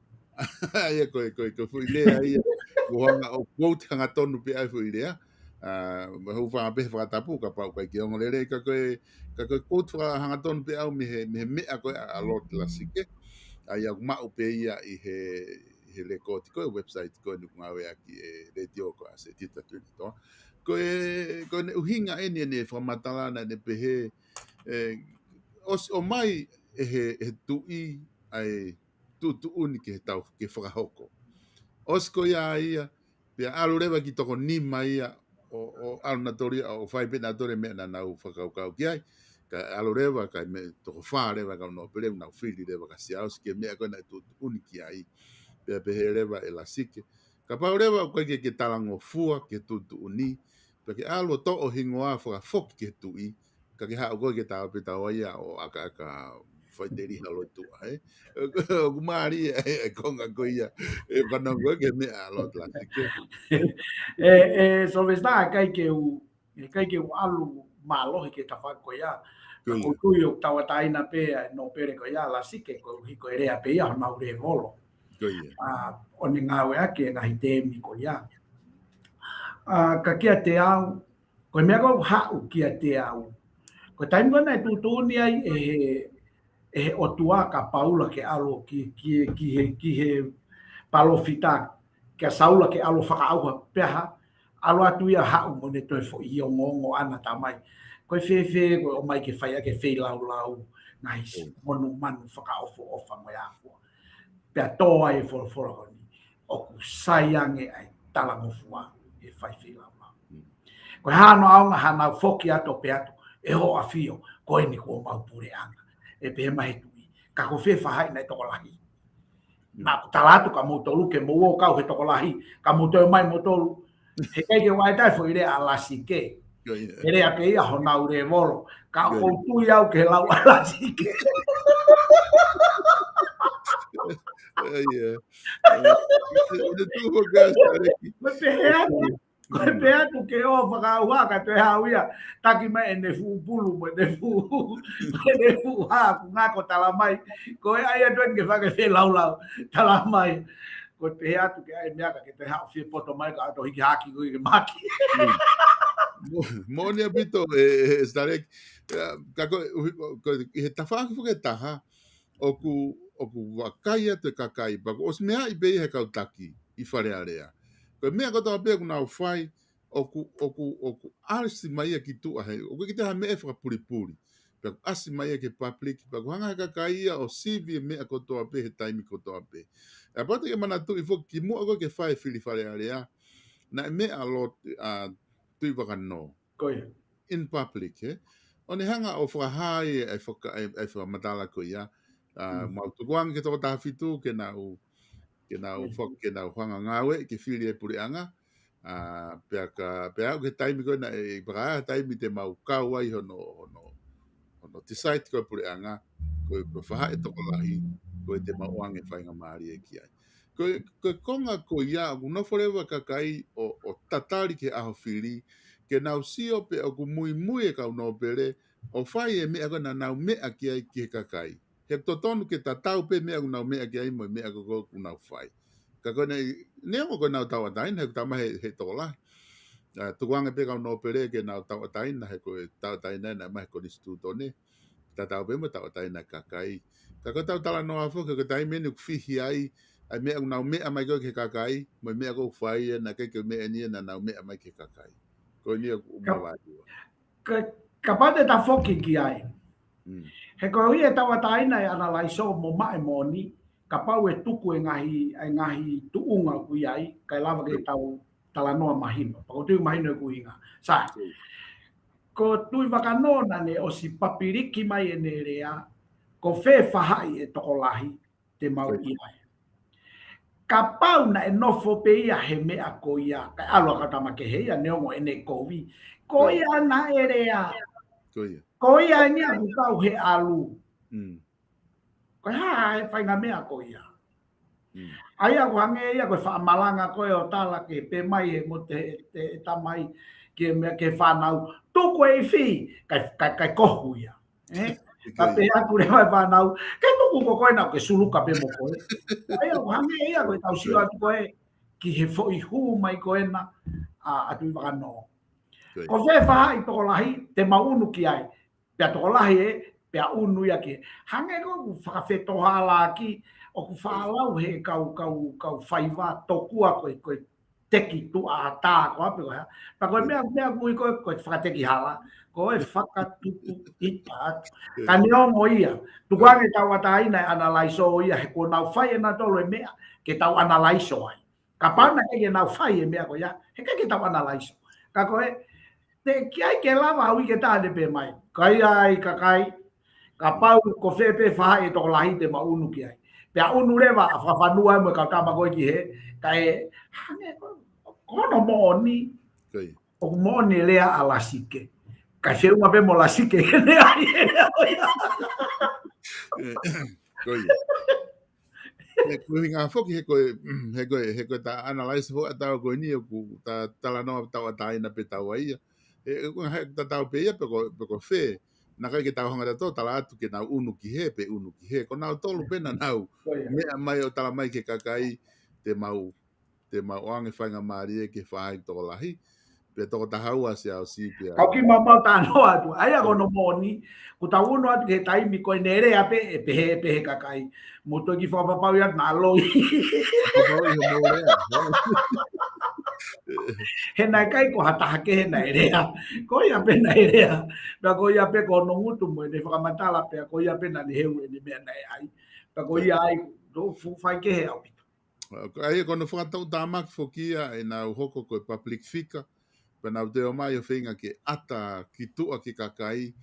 Speaker 1: Ia koe fui lea ia. Ko hanga o quote hanga tonu pe ai fui lea. Hau whanga pehe whakatapu ka pau kai ki ongo lere. Ka koe quote hanga tonu pe au me he mea koe a Lord Lasike. Ai au mau pe ia i he rekoti koe website koe nuku ngawe aki e radio ko a se tita tuni toa. Koe ne uhinga eni ne whamatalana ne pehe o mai he tui ai tu uni ke tau ke whakahoko. Osko ia pia alu rewa ki toko nima ia o alu natori o whai pe natori mea na nau whakaukau ki ai. ka alo rewa ka me to fa rewa ka no pele na fili rewa ka sia os ke me ko na tu uniki ai pe he rewa e la sike ka pa rewa ko ke talango fua ke tu uni pe ke alo to o hingoa fa fok ke tu I ka ke ha ko ke ta pe ta wa ya o aka foi deri halo tu ai o mari e konga ko ia e kana ko ke me alo la sike
Speaker 2: Solvesta kai ke u alu malo ke ta fa ko ya
Speaker 1: ko
Speaker 2: ko
Speaker 1: ia
Speaker 2: tu yo tawa taina pe no pere ko ya la sike ko hi ko rea pe ya na ure volo
Speaker 1: ko ia
Speaker 2: o ni ngawe ake na hite mi ko ya ka kia te au ko me ko ha u kia te au ko taim ko na tu ni ai e o tua ka paula ke alo ki he palo fita ke saula ke alo whaka au peha alo atu ia hau mo ne toi fo I o ngongo ana tamai ko fe ko o mai ke fai ke fe lau nais monu manu whaka o mo ya ko pe to ai fo ni o ku sayange ai talango fua e fai fe lau ko hano au hana foki ato pe ato e ho afio ko ni ko mau pure anga e pe mai tu ka ko fe fa hai na to lahi na talatu ka mo tolu ke mo ka he to lahi ka mo to mai mo tolu he kai ke wai tai foi le ala sike
Speaker 1: ko ia
Speaker 2: ele a ke ia hona ure volo ka o tu ia ke lau ala sike
Speaker 1: ia ina tu ho gasta aqui
Speaker 2: me pe atu ke o whaka ua ka te hauia taki mai e ne fu pulu mo ne fu ha ku ngā ko tala mai ko e ai atuen ke whaka te lau tala mai ko pe atu ke ai mea ka ke te hau fie poto mai ka ato hiki haki kui ke maki
Speaker 1: mo ne bito estarek kako he tafa ko ke taha oku wakaia te kakai pa os mea I be he kautaki I whare area ko mea ko ta pe ku na fai oku arsi mai ki tu ahe o ki te ha me fa puri pe asi mai ke public pa ku hanga kakai o CV mea ko to pe he time ko to pe a pata ke mana tu I fo ki mo ko ke fai fili whare area na me a lot tui waka no
Speaker 2: koe
Speaker 1: in public o ne hanga o whakahai e whakamatala ko ia mau tukuang ke toko tafitu ke nau whanga ngawe ke whiri e puri anga pea au ke taimi koe na e paka taimi te mau kaua I hono te site koe puri anga koe whaha e toko lahi koe te mau ange whainga maari e ki ai koe konga ko ia no forever kakai o tatari ke aho whiri ke nau sio pe o ku mui e kau no pere o whai e mea ko na nau mea ki ai ki he kakai he totonu ke tatau pe mea ku nau mea ki ai mo mea ko ku nau whai ka kone nea mo ko nau tawatain he tama he tola tukuanga pe kau no pere ke nau tawatain he ko tawatain na ma he ko institutone tatau pe mo tawatain na kakai ka ko tau tala no afo ke tai menu fihi ai ai mea nau mea mai ko ke kakai mo mea ko whai na ke mea ni na nau mea mai ke kakai ko ni o mawai
Speaker 2: ka pate ta foki ki ai he ko ia tawa taina e ana lai so mo mai mo ni ka pau e tuku e ngahi tuunga ku ai kai lava ke tau tala noa mahino pa ko tu mahino ku inga sa ko tui wakanona ne o si papiriki mai e ne rea ko fe fahai e toko lahi te mau i ai ka pau na e nofo pe ia he mea ko ia ka alo ka tama ke heia neongo ene kovi ko ia na erea ko ia ni a bukau he alu ko ha fai nga mea ko ia ai a wange ia ko fa malanga ko o tala ke pe mai e mo te tamai ke me ke fa nau tu ko e fi ka ko ia ka pe aku re vai va nau ke tu ko ko na ke suluka pe mo ko ai o hange ia ko tau sio atu ko ki he fo I hu mai ko na atu va no ko fe fa I to lahi te maunu ki ai pe to lahi pe unu ia ki hange ko fa fe to hala ki o ku fa lau he kau faiva to kua ko teki tu a ta ko ape ko pa ko mea mui ko fa teki hala ko e whaka tupu I pat. Ka neo mo ia. Tukuange tau atai na analaiso ia he ko nau whai e na tolo e mea ke tau analaiso ai. Ka pana ke nau whai e mea ko ia he ke tau analaiso. Ka koe te kia ke lava ui ke tāne pe mai. Kai ai ka kai, ka pau ko whē pe whaha e tō lahi te maunu ki ai. Pea unu rewa a whawhanua e mo ka tāma koe ki he, ka e, hange, kono mo ni,
Speaker 1: Kai.
Speaker 2: o mo ni lea a lasike. Ka se uma pe mo lasike ke ne ai e
Speaker 1: Kai. He koe ngā whoki he koe ta analyse ho atau koe ni ku ta tala no tau ataina pe tau ia. E koe ta tau pe ia pe ko whē. Na kai ke tau hanga tō tala atu ke nau unu ki he pe unu ki he. Ko nau tolu pena nau mea mai o tala mai ke kakai te mau ange whainga maari e ke whaai tō lahi. Pe tō tahau a se au si pe
Speaker 2: Kau ki mamau tāno atu, ai a kono moni, ku tau uno atu ke taimi koe nere ape e pehe kakai. Moto ki whapapau ia nā loi. He nai kai ko hataha ke he nai rea. Ko ia pe nai rea. Pea ko ia pe ko nongutu mo e ne whakamatala pea ko ia pe na ni heu e ni mea nai ai. Pea ko ia ai, do whai ke he au pito.
Speaker 1: Ai kono whakatau tāmak whokia e nau hoko koe public fika. Pena te o mai o whinga ke ata ki tua ki kakai.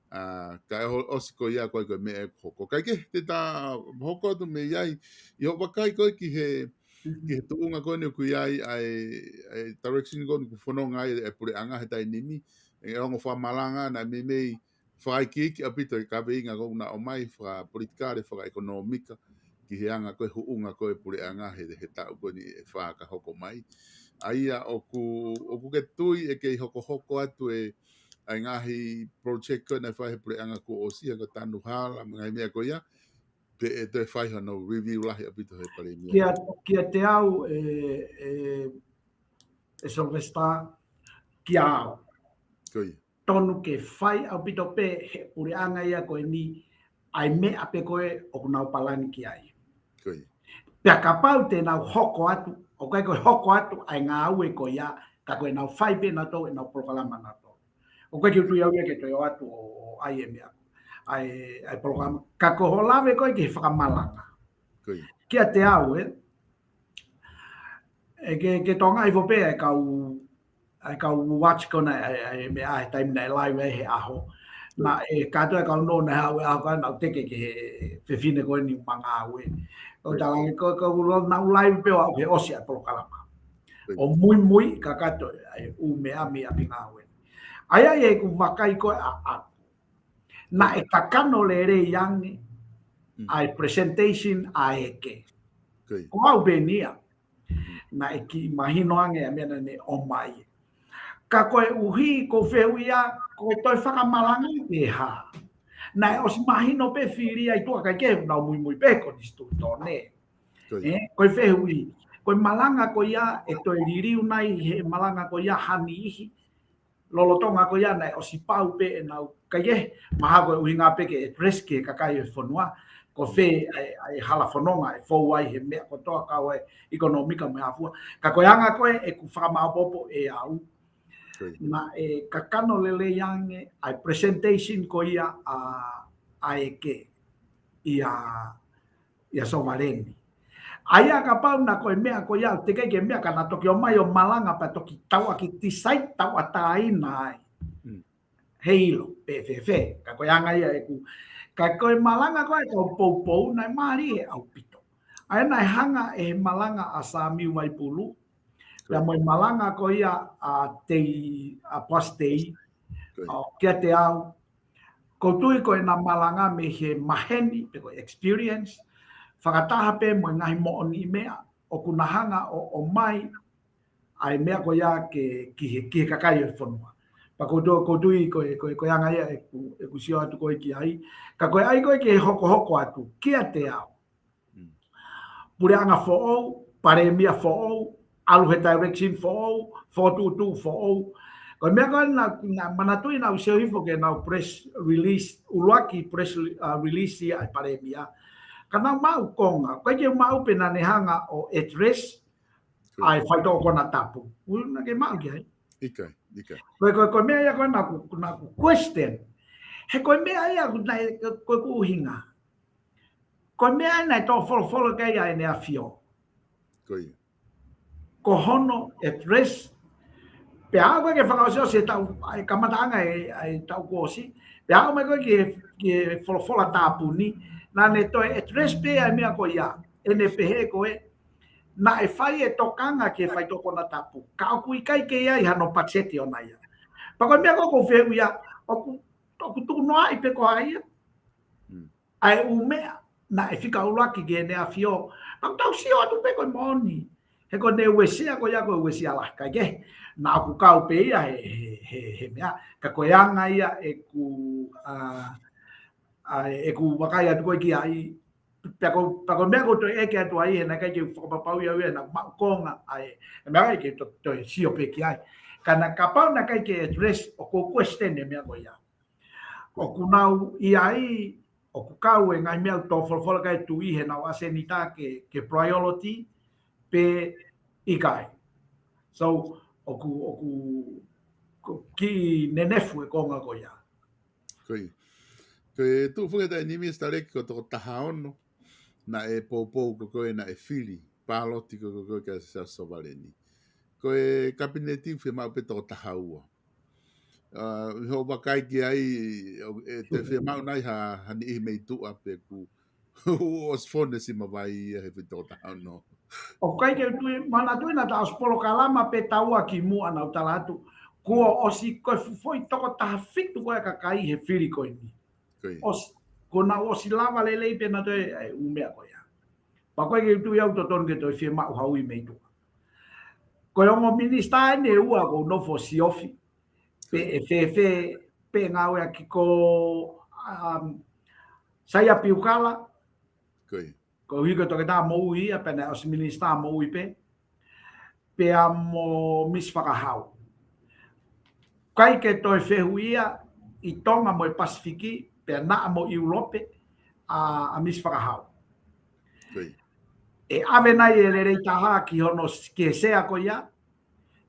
Speaker 1: Ka e osiko ia koe koe me e hoko. Kai ke te tā hoko atu me iai. I hopa kai koe ki he tuunga koe ni ku iai ai direction koe ni ku whanonga e pure anga he tai nimi. E ongo whamalanga na me mei whai ki iki apito i kawe inga koe na o mai wha politikare wha ekonomika. Ki he anga koe huunga koe pure anga he tau koe ni e whaka hoko mai. Aia o ku ke tui e kei hoko atu e ai ngahi project koe na whahe pure anga ko o sia ko tanu hala ngai mea ko ia pe e te whaiha no review lahi apito he pare mea.
Speaker 2: Kia te au e Sylvester kia au.
Speaker 1: Koi.
Speaker 2: Tonu ke whai au pito pe he pure anga ia koe ni ai me ape koe o kunau palani ki ai.
Speaker 1: Koi.
Speaker 2: Pea ka pau te nau hoko atu, o kai koe hoko atu ai ngā au e koe ia, ka koe nau whai pe na tau e nau prokalama na tau. O kai ki utui au ia ke toi o atu o ai e mea, ai prokalama. Ka koho lawe koe ki whakamalanga.
Speaker 1: Koi.
Speaker 2: Kia te au e, ke tonga i vope ai kau watch kona ai me ai taimina e live e he aho. Na e katoa kau no na hau e aho kai nau teke ke he whiwhine koe ni manga au e. O talangi ko nau live pe au he osi ai prokalama. O mui ka katoa ai u me ami api ngā au e. Ai ai e ku wakai koe a. Na e kakano le re yangi ai presentation a eke. Ko au benia. Na e ki mahino ange a mena ne o mai. Ka koe uhi ko whewia, ko toi whakamalanga te ha. Na e os mahino pe whiri ai tua kai ke nau mui pe ko nistu tōne. Koe whehui. Koe malanga ko ia e toi ririu nai he malanga ko ia hani ihi. Lolotonga ko ia na e osi pau pe e nau kai ke maha koe uhi ngā peke e preske kakai e whanua. Ko whē ai hala whanonga e whou ai he mea ko toa kau e ekonomika me hafua. Ka koe anga koe e ku whakamaupopo e au. Na e kakano lele yange ai presentation ko ia a eke ia somareni. Aia ka pau na koe mea ko ia te kei ke mea ka na toki o mai o malanga pa toki taua ki tisai taua tāina ai. Heilo, PFF, ka koe anga ia e ku. Ka koe malanga koe kau poupou nai maari e au pito. Ai nai hanga e malanga a Sami Waipulu. Pea moi malanga ko ia a pastei, kia te au. Ko tui ko e na malanga me he maheni, pe ko experience. Whakataha pe moi ngahi mooni mea, o kunahanga o mai, ai mea ko ia ki he kakai e whanua. Pa ko tui ko anga ia e ku sio atu koe ki ai. Ka koe ai koe ki he hoko atu, kia te au. Pure anga fo'ou, paremia fo'ou, alu he direction for 422 for ko me ko na manatui na useu hifo ke na press release ulaki press release ai paremia kana mau konga ko ke mau pena ne hanga o address ai faito ko na tapu una ke mau ke
Speaker 1: Ika.
Speaker 2: Ko me ya ko na question he ko me ya ko ku hinga ko me na to follow ke ya ne afio ko hono address pe a ko ke whakaosio se tau ai kamataanga ai tau kosi pe a mai ko ke fola tāpuni na ne toi address pe ai mea ko ia e ne pehe ko e na e whai e tokanga ke whai toko na tapu ka au kui kai ke ia i hano pacheti o na ia pa ko mea ko whehu ia oku tuku noa i pe ko ai ai u mea na e fika ulaki ke ne a fio pa tau sio atu pe ko moni he ko ne wesia ko ia ko wesia la ka ke na ku kau pe ia he mea ka ko anga ia e ku wakai atu ko ki ai pa ko mea ko to e ke atu ai na ka ke whakapapau ia na konga ai mea ke to sio pe ki ai kana kapau na kai ke address o ko question mea ko ia o ku nau i ai o ku kau e ngai mea to folfola kai tu i he na wase ni ta ke priority pe i kai so oku ki nenefu e konga ko ia.
Speaker 1: Koi. Koe tu fuke ta nimi stare ko to tahaono na e popo ko koe na e fili paloti ko koe ka sa sovaleni. Koe kabineti fe ma pe to tahaua. Ho bakai ki ai te fe ma nai ha ni me tu ape ku os fone si ma vai he pe to tahaono.
Speaker 2: O kai ke tu mana tu na ta spolo kalama pe taua ki mu ana utalatu ko o si ko foi toko ta fitu ko ka kai he fili ko ni. Os ko na o si lava le pe na te u mea ko ia. Pa ko ke tu ia to ton ke to fi ma u hau i me tu. Ko yo mo minista ne ua ko no fo si ofi. Pe pe nga o ki ko saya piukala. Ko higa to ka mo i a pena os minista mo i pe amo mis whakahau. Kai ke toi whehuia i tonga mo i Pasifiki pe na mo i Europe a mis whakahau. E ave nai e rei taha ki hono ke sea ko ia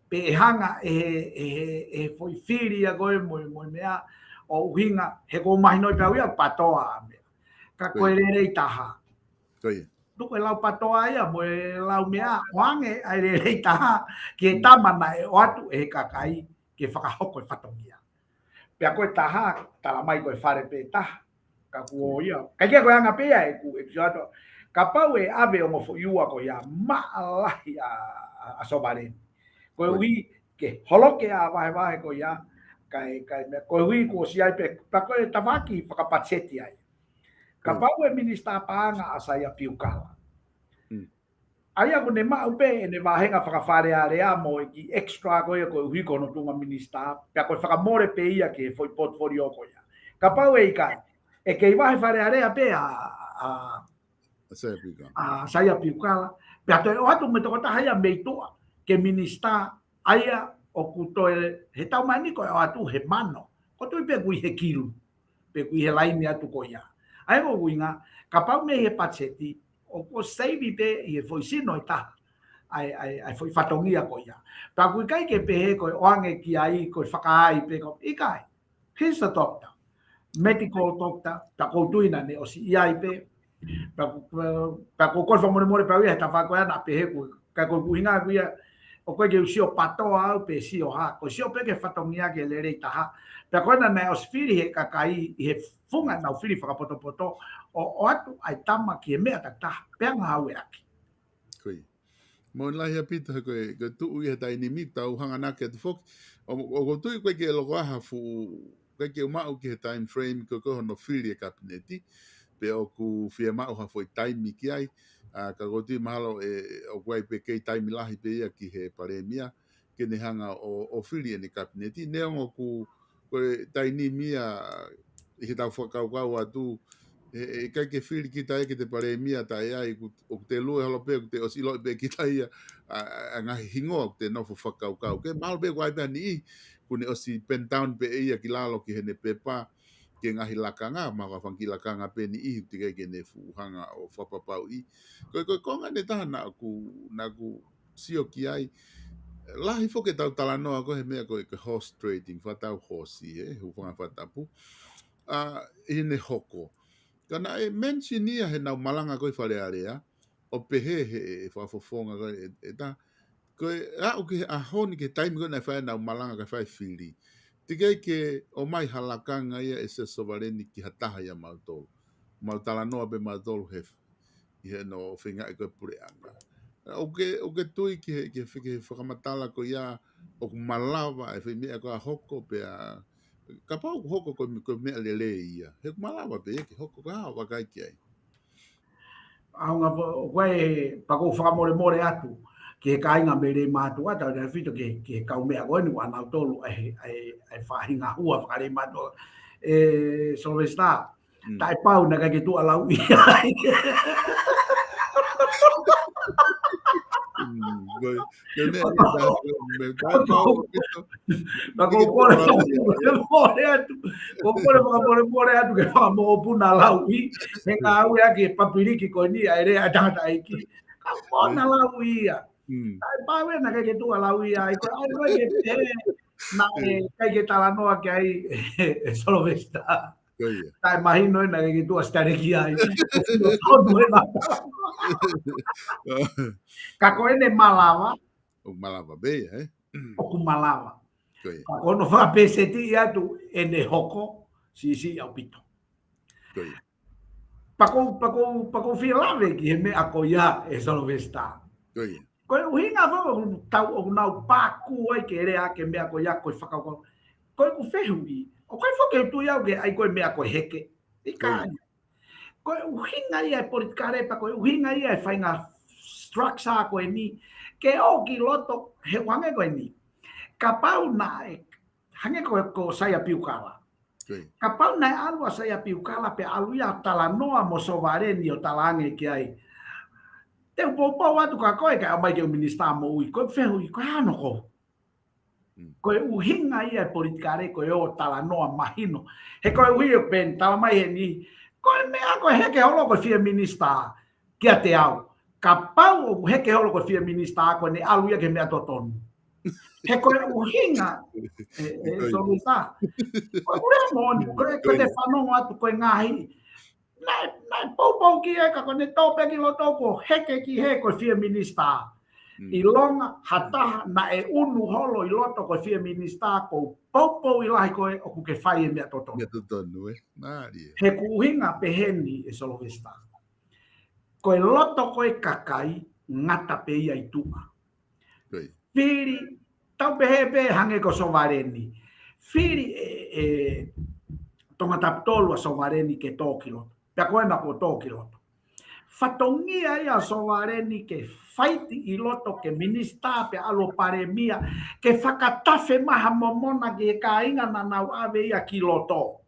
Speaker 2: pe e hanga e foi firi a koe mo mea o uhinga he ko mahi noi pau ia patoa me. Ka koe rei taha. Nuko e lau patoa ia mo e lau mea wange ai rei taha ki e tamana e o atu e kakai ke whakahoko e whatongia. Pea koe taha tala mai koe whare pe taha. Ka kuo ia. Kai kia koe anga pea e ku e pisato. Ka pau e ave o mo fo iua ko ia maalahi a sobareni. Koe ui ke holoke a wahe ko ia kai koe ui ko si ai pe pa koe tawaki whakapatseti ai. Ka pau e minista paanga a saia piukala. Aia ko ne mau pe e ne wahenga whakawhare a rea mo i ki extra koe koe ui kono tunga minista pea koe whakamore pe ia ke foi portfolio ko ia. Ka pau e i kai e kei wahe whare a rea pe saia piukala. Pea toi o atu me toko tahaya meitua ke minista aia o kutoe he tau mani ko o atu he mano. Ko tui pe kui he kilu. Pe kui he laimi atu ko ia. Ai ko kuinga, ka pau me he patseti o ko seivi pe i he foi sino i taha. Ai foi whatongia ko ia. Pa kui kai ke pe he ko oange ki ai ko whakaai pe ko ikai. He's a doctor. Medical doctor. Ta koutuina ne o si iai pe. Pa ko korfa more pa ia ta fa ko ana pe he ko ka ko kuinga kuia o koe ke usio patoa au pe sio ha ko sio pe ke whatongia ke le rei taha pe koe na nei os whiri he kakai i he funga na whiri whakapoto o atu ai tama ki e mea taha pe anga hau e aki
Speaker 1: Koi mo lahi apita koe ko tu i he tai ni mi tau hanga na ke tu fok o ko tu koe ke logo ha fu koe ke mau ki he time frame ko no whiri e kabineti pe o ku fia mau ha foi time ki ai ka goti malo o kwai pe kei taimi lahi pe ia ki he paremia ke ne hanga o whiri ni kabineti ne o ku taini mia i he tau whakau atu e kai ke whiri ki tai ke te paremia tai ai o te lue halo pe o te o silo pe ki tai a ngahi hingo o te nofo whakau ke malo pe kwai pe ni kune o si pentown pe ia ki lalo ki he ne pepa ke ngahi lakanga ma ka whanki lakanga pe ni ihi te ke ne fuhanga o whapapau i. Koe konga ne taha na ku sio ki ai. Lahi foke tau talanoa koe he mea koe ke horse trading, whatau hosi hu whanga whatapu. I ne hoko. Kana e mentionia he nau malanga koe whare area, o pehe he whafofonga koe e ta, Ko a o ke a honi ke taimi ko na fai na malanga ka fai fili. Tikai ke o mai halakanga ia e se sovareni ki hataha ia mautolo. Mautala noa be mautolo he no whinga e koe pure anga. O ke tui ki he whakamatala ko ia o ku malawa e whi mea ko a hoko pe a ka pau ku hoko ko mea lele ia. He ku malawa pe ke hoko ka hao wakai ki ai.
Speaker 2: Aunga koe pako whakamore atu ki he kainga me re mātua tau rei whito ki he kaumea koe ni wana tolu ai whahinga hua whakare mātua. Sylvester, tai pau na kai ke tu alau i ai. More atu ke mo puna lau i he ka au ya ke papiriki ko ni ai a tata iki ka pona lau i ai pa we na ke tu lau i ai ko ai ke na kai ke tala no ke ai solo vesta tai imagino na ke tu estar aquí ai todo na ka ko ene malava
Speaker 1: o malava be
Speaker 2: o ku malava ko no fa peseti atu ene hoko si au pito pako filave ki me akoya e solo vesta ko uhinga vo tau o nau paku ai ke rea ke me akoya ko faka ko ku fehui o ko fo ke tu ya ke ai ko me ako heke ika ko uhinga ia politikare pa ko uhinga ia fainga structure ko ni ke o ki loto he wange ko ni kapau na hange ko saya piukala kapau na alua saya piukala pe aluia tala noa mo sovareni o talange ki ai te popo watu ka koe ka mai ke minister mo ui ko fehu i ko ano ko ko uhinga ia politikare ko o tala noa mahino he ko ui ben tala mai ni ko me ako he ke holo ko fie minister ki ate au kapau he ke holo ko fie minister ko ni aluia ke me atoton he ko uhinga so bisa ko ure mon ko te fano atu ko ngahi na popo ki e ka ko ne tope ki lo toko heke ki he ko fie minister i longa hata na e unu holo i loto ko fie minister ko popo i lai ko o ku ke fai me toto he ku uhinga pe heni e solo vista ko e loto ko e kakai ngata pe ia i tua piri tau pehe hange ko sovareni firi tonga taptolu a sovareni ke tokilo pe koe na ko tokilo fatongia ia sovareni ke fight i loto ke minister pe alo paremia ke fakatafe maha momona ke kainga na nau ave ia ki loto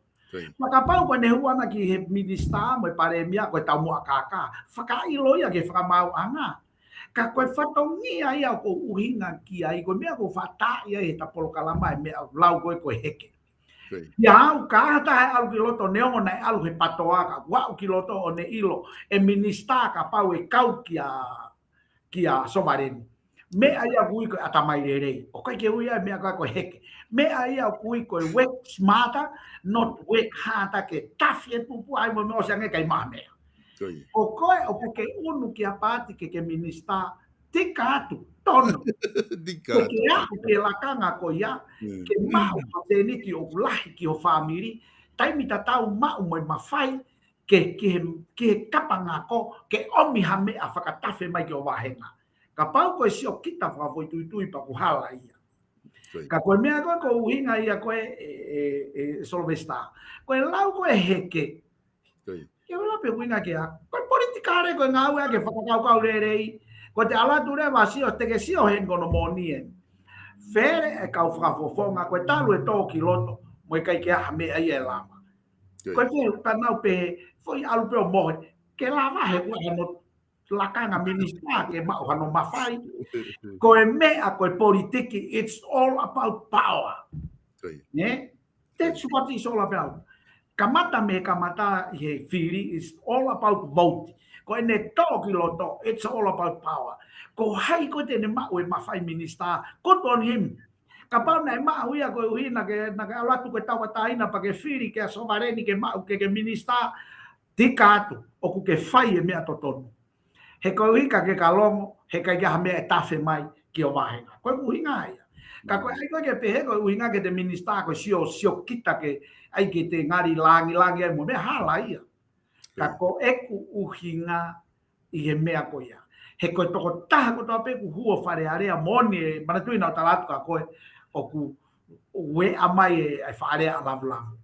Speaker 2: maka pau ko ne huana ki he minister mo paremia ko tau mo akaka fakailo ia ke fakamau anga ka koe fatongia ia ko uhinga ki ai ko mea ko fata ia e tapolo kalama e mea lau koe ko heke ya au ka hata alu kiloto neongo na alu he patoaka wa kiloto o ne ilo e minister ka pau e kau kia sovareni me ai kui ko atamai rei o kai ke uia me ka ko heke me ai kui ko work smarter not work harder ke tafie pupu ai mo o sange kai mame o koe o ke unu ki apati ke minister tikatu tono ke lakanga ko ia ke mau pateni ki o lahi ki o family taimi tatau mau mo mafai ke kapanga ko ke omi hame a fakatafe mai ki o wahenga ka pau ko si o kita fa foi tuitui pa ku hala ia ka ko mea ko uhinga ia ko solvesta ko lau ko heke ke wala pe winga ke ko politikare ko ngau ke fakakau kau rei ko te ala ture vasi o te ke si o hengo no monien fere e kau fafofonga ko talu e toki loto mo kai ke ha me ai lama ko te tanau pe foi alu pe o mo ke lava he ko lakanga minister ke ma no mafai ko e me a ko politiki it's all about power ne that's what it's all about kamata me kamata he firi is all about vote ko ene toki loto it's all about power ko hai ko te ne ma o mafai minister ko ton him kapau na ma huia ko hina ke na ka alatu ko tawa taina pa ke firi ke sovareni ke ma ke minister tikatu o ku ke fai e me atoton he ko hika ke kalongo he ka ya me tafe mai ki o vahenga. Koe uhinga ia. Ka koe ai koe ke pehe koe uhinga ke te minista koe sio kita ke ai ke te ngari langi ai mo me hala ia. Ka ko eku uhinga i he mea koe ia. He koe toko taha ko toa peku hua whare area moni e manatui nao talatu ka koe o ku ue amai e ai whare a lavu.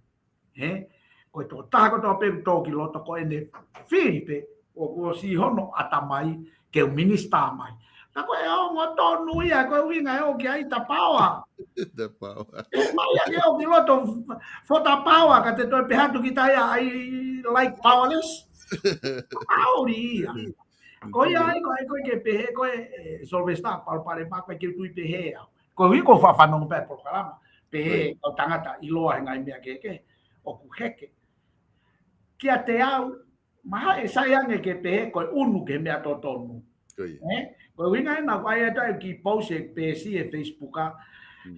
Speaker 2: He? Koe toko taha ko toa peku tō ki loto ko ene whiripe o ko si hono atamai ke o minista mai. Ka koe o ngā tonu ia koe winga e o ki ai ta paua.
Speaker 1: The power.
Speaker 2: Mai a ke o ki loto fota paua ka te toi pehatu ki tai ai like powerless. Auri ia. Koe ai koe ke pehe koe solvesta palpare ma koe ke tui pehe au. Koe hui ko whawhanong pe prokarama. Pehe o tangata i loa he ngai mea ke o ku heke. Kia te au, maha e sai ange ke pehe koe unu ke mea tō tonu. Koe winga e na wai e tai ki post e pesi e Facebooka.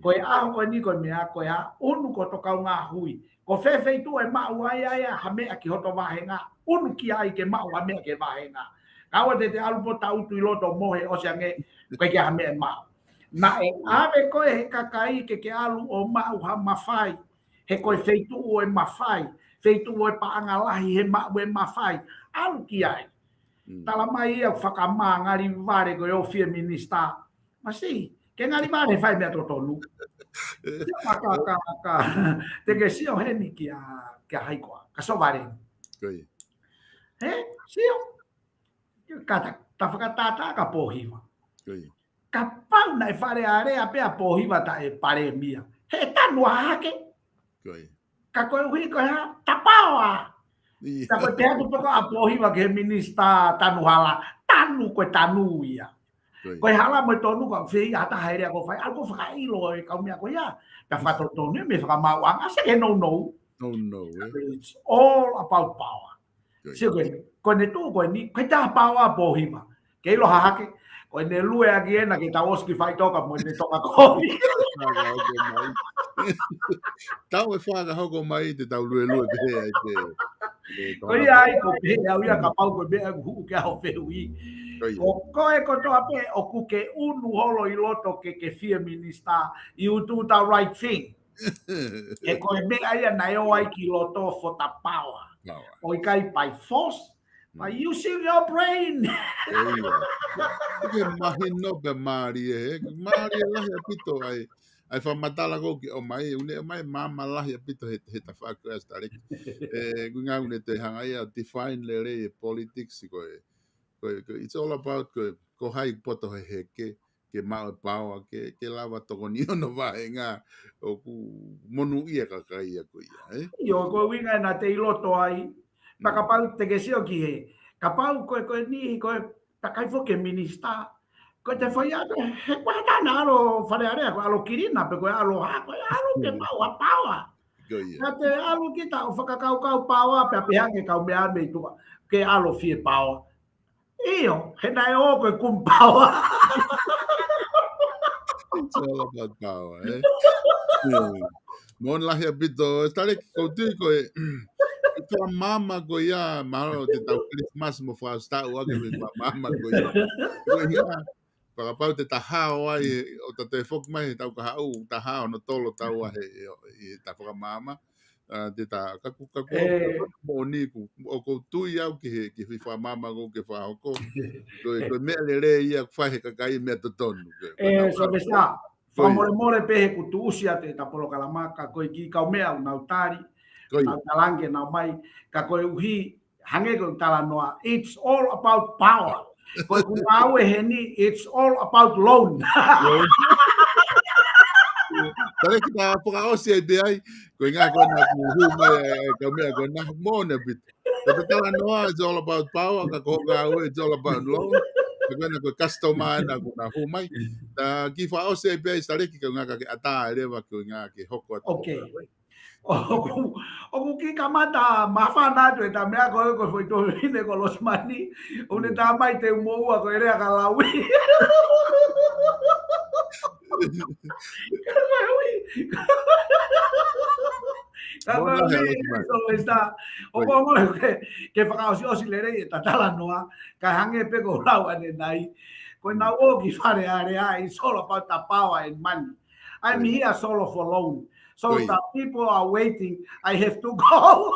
Speaker 2: Koe aho koe ni koe mea koe a unu ko tokau ngā hui. Ko whewhei tu e mau ai ha mea ki hoto wahenga. Unu ki ai ke mau ha mea ke wahenga. Kawa te alupo tautu i loto mohe o se ange koe ke ha mea mau. Na e ave koe he kakai ke alu o mau ha mawhai. He koe wheitu o e mawhai. Feitu o e paanga lahi he mau e mawhai. Alu ki ai. Tala mai ia whakamā ngari ware koe o fia minista. Masi, ke ngari ware whai mea totonu. Te ke sio heni ki a haikoa. Ka so ware. He, sio. Kata, ta whakatata ka pōhiwa. Ka pau nai whare area pea pōhiwa ta e pare mia. He tanu hake. Ka koe hui koe ha, tapawa. Ta koe te hatu poko a pōhiwa ke minista tanu hala. Tanu koe tanu ia. Koe hala mo tonu ka whii hata hairea ko whai. Alko whakailo e kau mea koe ia. Ka whatotonu me whakamau anga se ke no. It's all about power. Sio koe ne tu koe ni, koe taha power pōhiwa. Ke ilo hahake. Koe ne lue agi ena ke tau oski whai toka mo ne toka kohi.
Speaker 1: Tau e whaga hoko mai te tau lue pehe ai te.
Speaker 2: Koe ai ko pehe au ia ka pau koe mea huu ke hao whehui. Ko koe ko toa pe o ku ke unu holo i loto ke fia minista. You do the right thing. E koe mea ia na eo ai ki loto for the power. O i kai by force. By using your brain.
Speaker 1: Ke mahi no pe maari e. Maari e lahi apito ai. Ai whamatala ko ki o mai. Une mai mama lahi apito he ta whaku as tarik. Ngā une te hangai a define le rei politics. It's all about ko hai poto he heke. Ke mau paua. Ke lava toko ni ono vahe ngā. O ku monu ia kakai a ko ia.
Speaker 2: Io ko winga na te iloto ai. Pakapau te ke sio ki he. Kapau koe ni koe takai fo ke minista. Koe te whai ato, he koe tana alo wharearea, koe alo kirina, pe koe alo ha, koe alo ke maua paua. Ka te alo kita o whakakau paua, pe apehange kau mea me tua, ke alo fie paua. Iyo, he nai o koe kum paua.
Speaker 1: It's all about power, eh? Mon lahi apito, stare koutui koe, Kua mama ko ia, mahalo te tau Christmas mo whaastau ake me mama ko ia. Ko ia, whakapau te tahao ai, o ta te whok mai, tau ka hau, tahao no tolo tau ahe i ta whakamama. Te ta kaku mo niku, o ko tui au ki whiwha mama ko ke whahoko. Ko mea le re ia whahe kakai mea totonu.
Speaker 2: So besta, whamore pehe ku tu usia te tapolo kalamaka, koe ki kau mea unau tari. Talange na mai ka koe uhi hange ko tala noa, it's all about power. Koe ku awe he ni, it's all about loan.
Speaker 1: Tare ki ta whakaosi ai te ai, koe ngā koe na kuhu mai ka mea koe na mōna bit. Tata tala noa, it's all about power, ka koe ngā ue, it's all about loan. Ka koe na koe customer na koe na hu mai. Ta ki whaosi ai pe ai, tare ki ka ngā ka ke ata e rewa koe ngā ke hoko atu.
Speaker 2: Okay. O ki kamata mawhana tu e ta mea koe ko foi to hine ko los mani une ta mai te moua ko ere ka laui
Speaker 1: Mona
Speaker 2: Kalau
Speaker 1: he
Speaker 2: ni
Speaker 1: alo mai.
Speaker 2: so está o mo ke whakaosi le rei ta tala noa ka hange pe ko lau ane nai ko na o ki whare are it's all about the power and money. I'm here solo for loan. So the people are waiting. I have to go.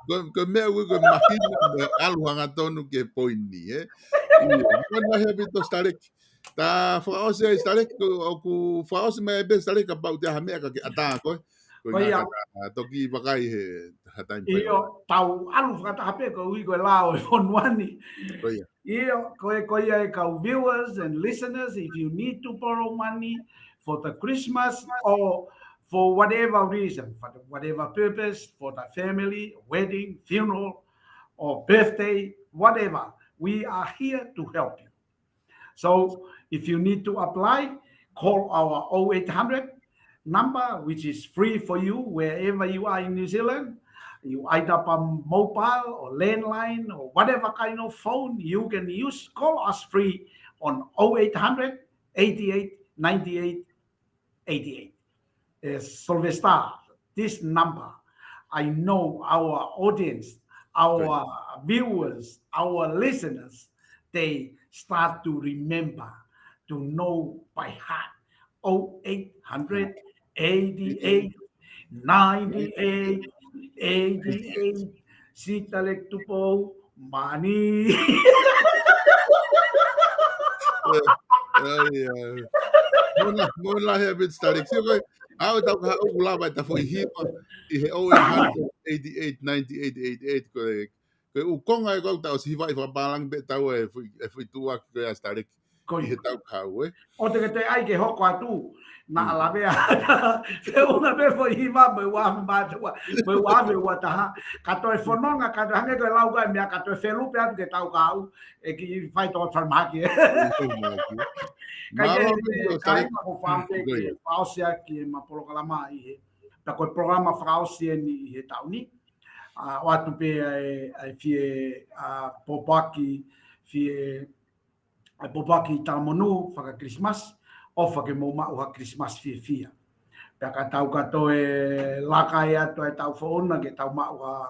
Speaker 1: Ko mea ui ko mahina me aluhanga tonu ke poini, eh? Mona he bito starek. Ta whaose starek o ku whaose me be starek about te hamea ka ke ata ko. Ko
Speaker 2: Ko
Speaker 1: ngā
Speaker 2: ia
Speaker 1: kata toki wakai he hatain whai.
Speaker 2: io tau alu whakatahape ko ui ko lao e honuani.
Speaker 1: Ko ia.
Speaker 2: Ko ia e kau viewers and listeners, if you need to borrow money for the Christmas or for whatever reason, for whatever purpose, for the family, wedding, funeral, or birthday, whatever, we are here to help you. So if you need to apply, call our 0800 number, which is free for you wherever you are in New Zealand. You either a mobile or landline or whatever kind of phone you can use, call us free on 0800 88 98 88. Sylvester, this number, I know our audience, our viewers, our listeners, they start to remember, to know by heart. 0800 88 98 88 Sitalek Tupo Money.
Speaker 1: Mona he bit starek. Sio ko au tau ka au la ba ta foi hipa I he 0888 9888 ko u konga ko tau si vai fa balang be tau e foi tua ko ya starek I he tau ka we.
Speaker 2: O te te ai ke hoko atu na ala bea te una be fo hiva me wa ma te wa me wa me wa ta ka to e fononga ka hange ko lau ga me ka to e felu pe atu ke tau ka au e ki fai to farma ki ka ke kai ma ko fam pe ke pausia ki ma polo kala mai he ta ko programa frausia ni he tau ni o atu pe ai fie popaki fie ai popaki tamonu fa Christmas o fa ke mo ma o Christmas fia pe ka tau ka to e laka ia to e tau fona ke tau ma o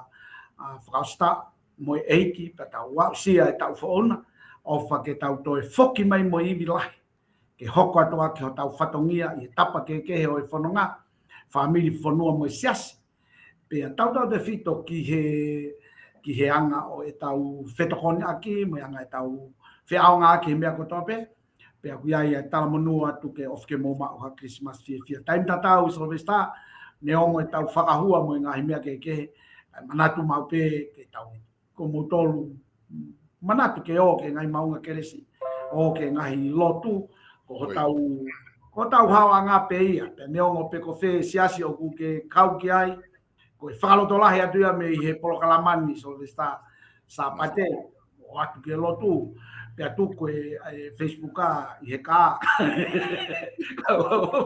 Speaker 2: frausta mo eiki pe tau wa sia e tau fona o fa ke tau to e foki mai mo I vilai ke hoko atoa ke tau fatongia I tapa ke he o e fononga family fonua mo sias pe tau tau de fito ki he anga o e tau fetokoni aki mo anga e tau fe aonga ki mea ko tope pe aku ia tala monua tu ke of ke moma o Christmas fia time tatau Sylvester ne ongo e tau whakahua mo ngā mea ke manatu mau pe ke tau ko mo tolu manatu ke o ke ngai maunga keresi o ke ngai lotu ko tau hawa ngā pe ia pe ne ongo pe ko fe siasi o ku ke kau ki ai ko whakalotolahi atu ia me he polokalamani Sylvester sa pate o atu ke lotu pe atu ko Facebook I he ka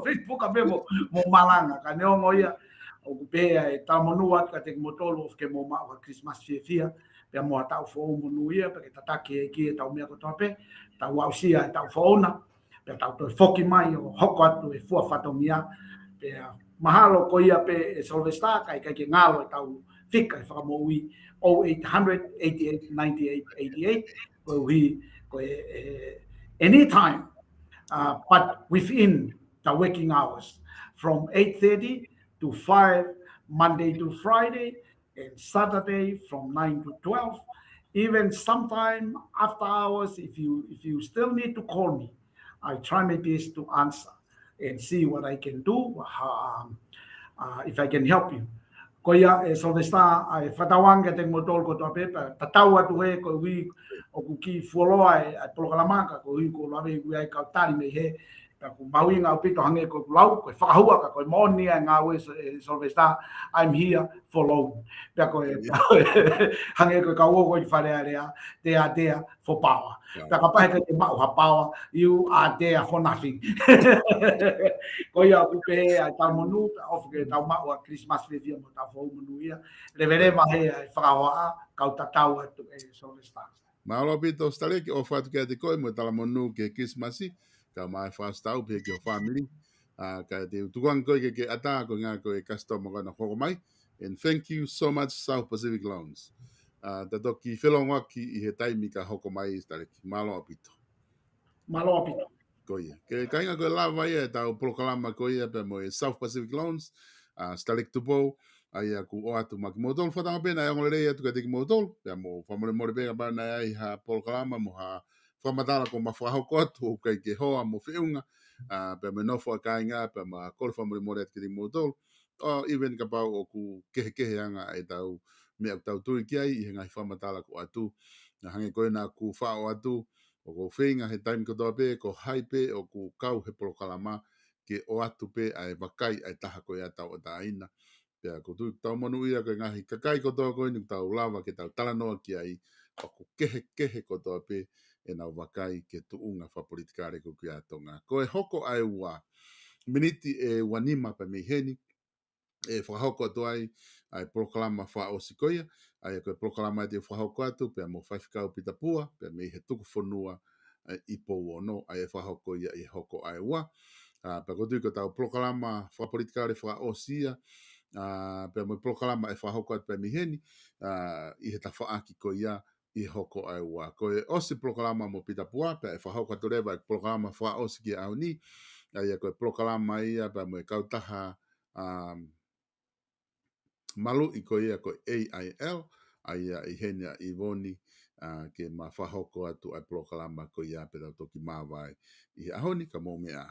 Speaker 2: Facebook a mo malanga ka ne ongo ia o pe e tamonua ka te motolo ke mo ma Christmas fia pe mo tau fo mo nuia pe ta take ki tau me ko tope tau ausia tau fona pe tau to foki mai o hoko atu e fua fatomia pe mahalo ko ia pe Sylvester kai ke ngalo tau fika fa mo wi 0800 88 98 88 ko wi anytime, but within the working hours from 8:30 to 5, Monday to Friday, and Saturday from 9 to 12. Even sometime after hours, if you still need to call me, I try my best to answer and see what I can do, if I can help you. Ko ia e Sylvester ai whatawanga te motol ko toa pepa tatau atu he ko wi o ku ki fuoloa e polokalamaka ko wi ko lawe wi ai kautari me he ta ku mawinga o pito hange ko lau ko whakahua ka ko moni ngā we Sylvester I'm here for loan ta ko hange ko ka wo ko whare area they are there for power ta ka pahe ka te mau ha power you are there for nothing ko ia ku pe ai ta monu of ke ta mau Christmas via mo ta fo monu ia le verema he ai whakahoa kau tatau atu e Sylvester
Speaker 1: Mahalo pito starek o whatu kia te koe mo tala monu ke Christmasi ka mai whastau pe ke o family Ka te utuang koe ke ata ko ngā koe customer kana hoko mai. And thank you so much South Pacific Loans. Ta toki whelonga ki I he taimi ka hoko mai tare ki malo apito.
Speaker 2: Malo apito.
Speaker 1: Koia. Ke kainga koe lava ia tau proklama koia pe mo South Pacific Loans. Stalek tupo. Ai aku o atu maki motol whatanga pena e ongole rei atu ka teki motol. Pea mo whamore more pega pana ai ha proklama mo ha whamatala ko mawhahoko atu o kai ke hoa mo whiunga. Pea me nofo a kainga pea ma kore whamore more atu ka teki motol. O even ka pau o ku kehe anga e tau mea tau tui ki ai I he ngai whamatala ko atu. Na hange koe na ku whao atu. O ko whinga he time kotoa pe, ko haipe o ku kau he polokalama ke o atu pe ai wakai ai taha koe atau o taina. Pea ko tui tau manu ia koe ngahi kakai kotoa koe ni tau lava ke tau talanoa ki ai o ku kehe kotoa pe e nau wakai ke tuunga whapolitikare ko ki atonga. Koe hoko ai ua miniti e wanima pa mei heni e whahoko atu ai proklama wha o sikoia, ai koe proklama te whahoko atu, pia mo whaifikau pita pua, pia mei he tuku whanua I pou ono, ai e whahoko ia I hoko ai ua. Pia kotu ko tau proklama whapolitikare wha o sia, pia mo proklama e whahoko atu pia miheni, I he ta whaaki ko ia I hoko ai ua. Koe osi proklama mo pita pua, pia e whahoko atu rewa e proklama wha o si ki au ni, ai koe proklama ia, pia mo e kautaha malu I ko ia ko AIL ai I henia I voni ke ma whahoko atu ai proklama ko ia pe tau toki mawai I ahoni ka mo mea.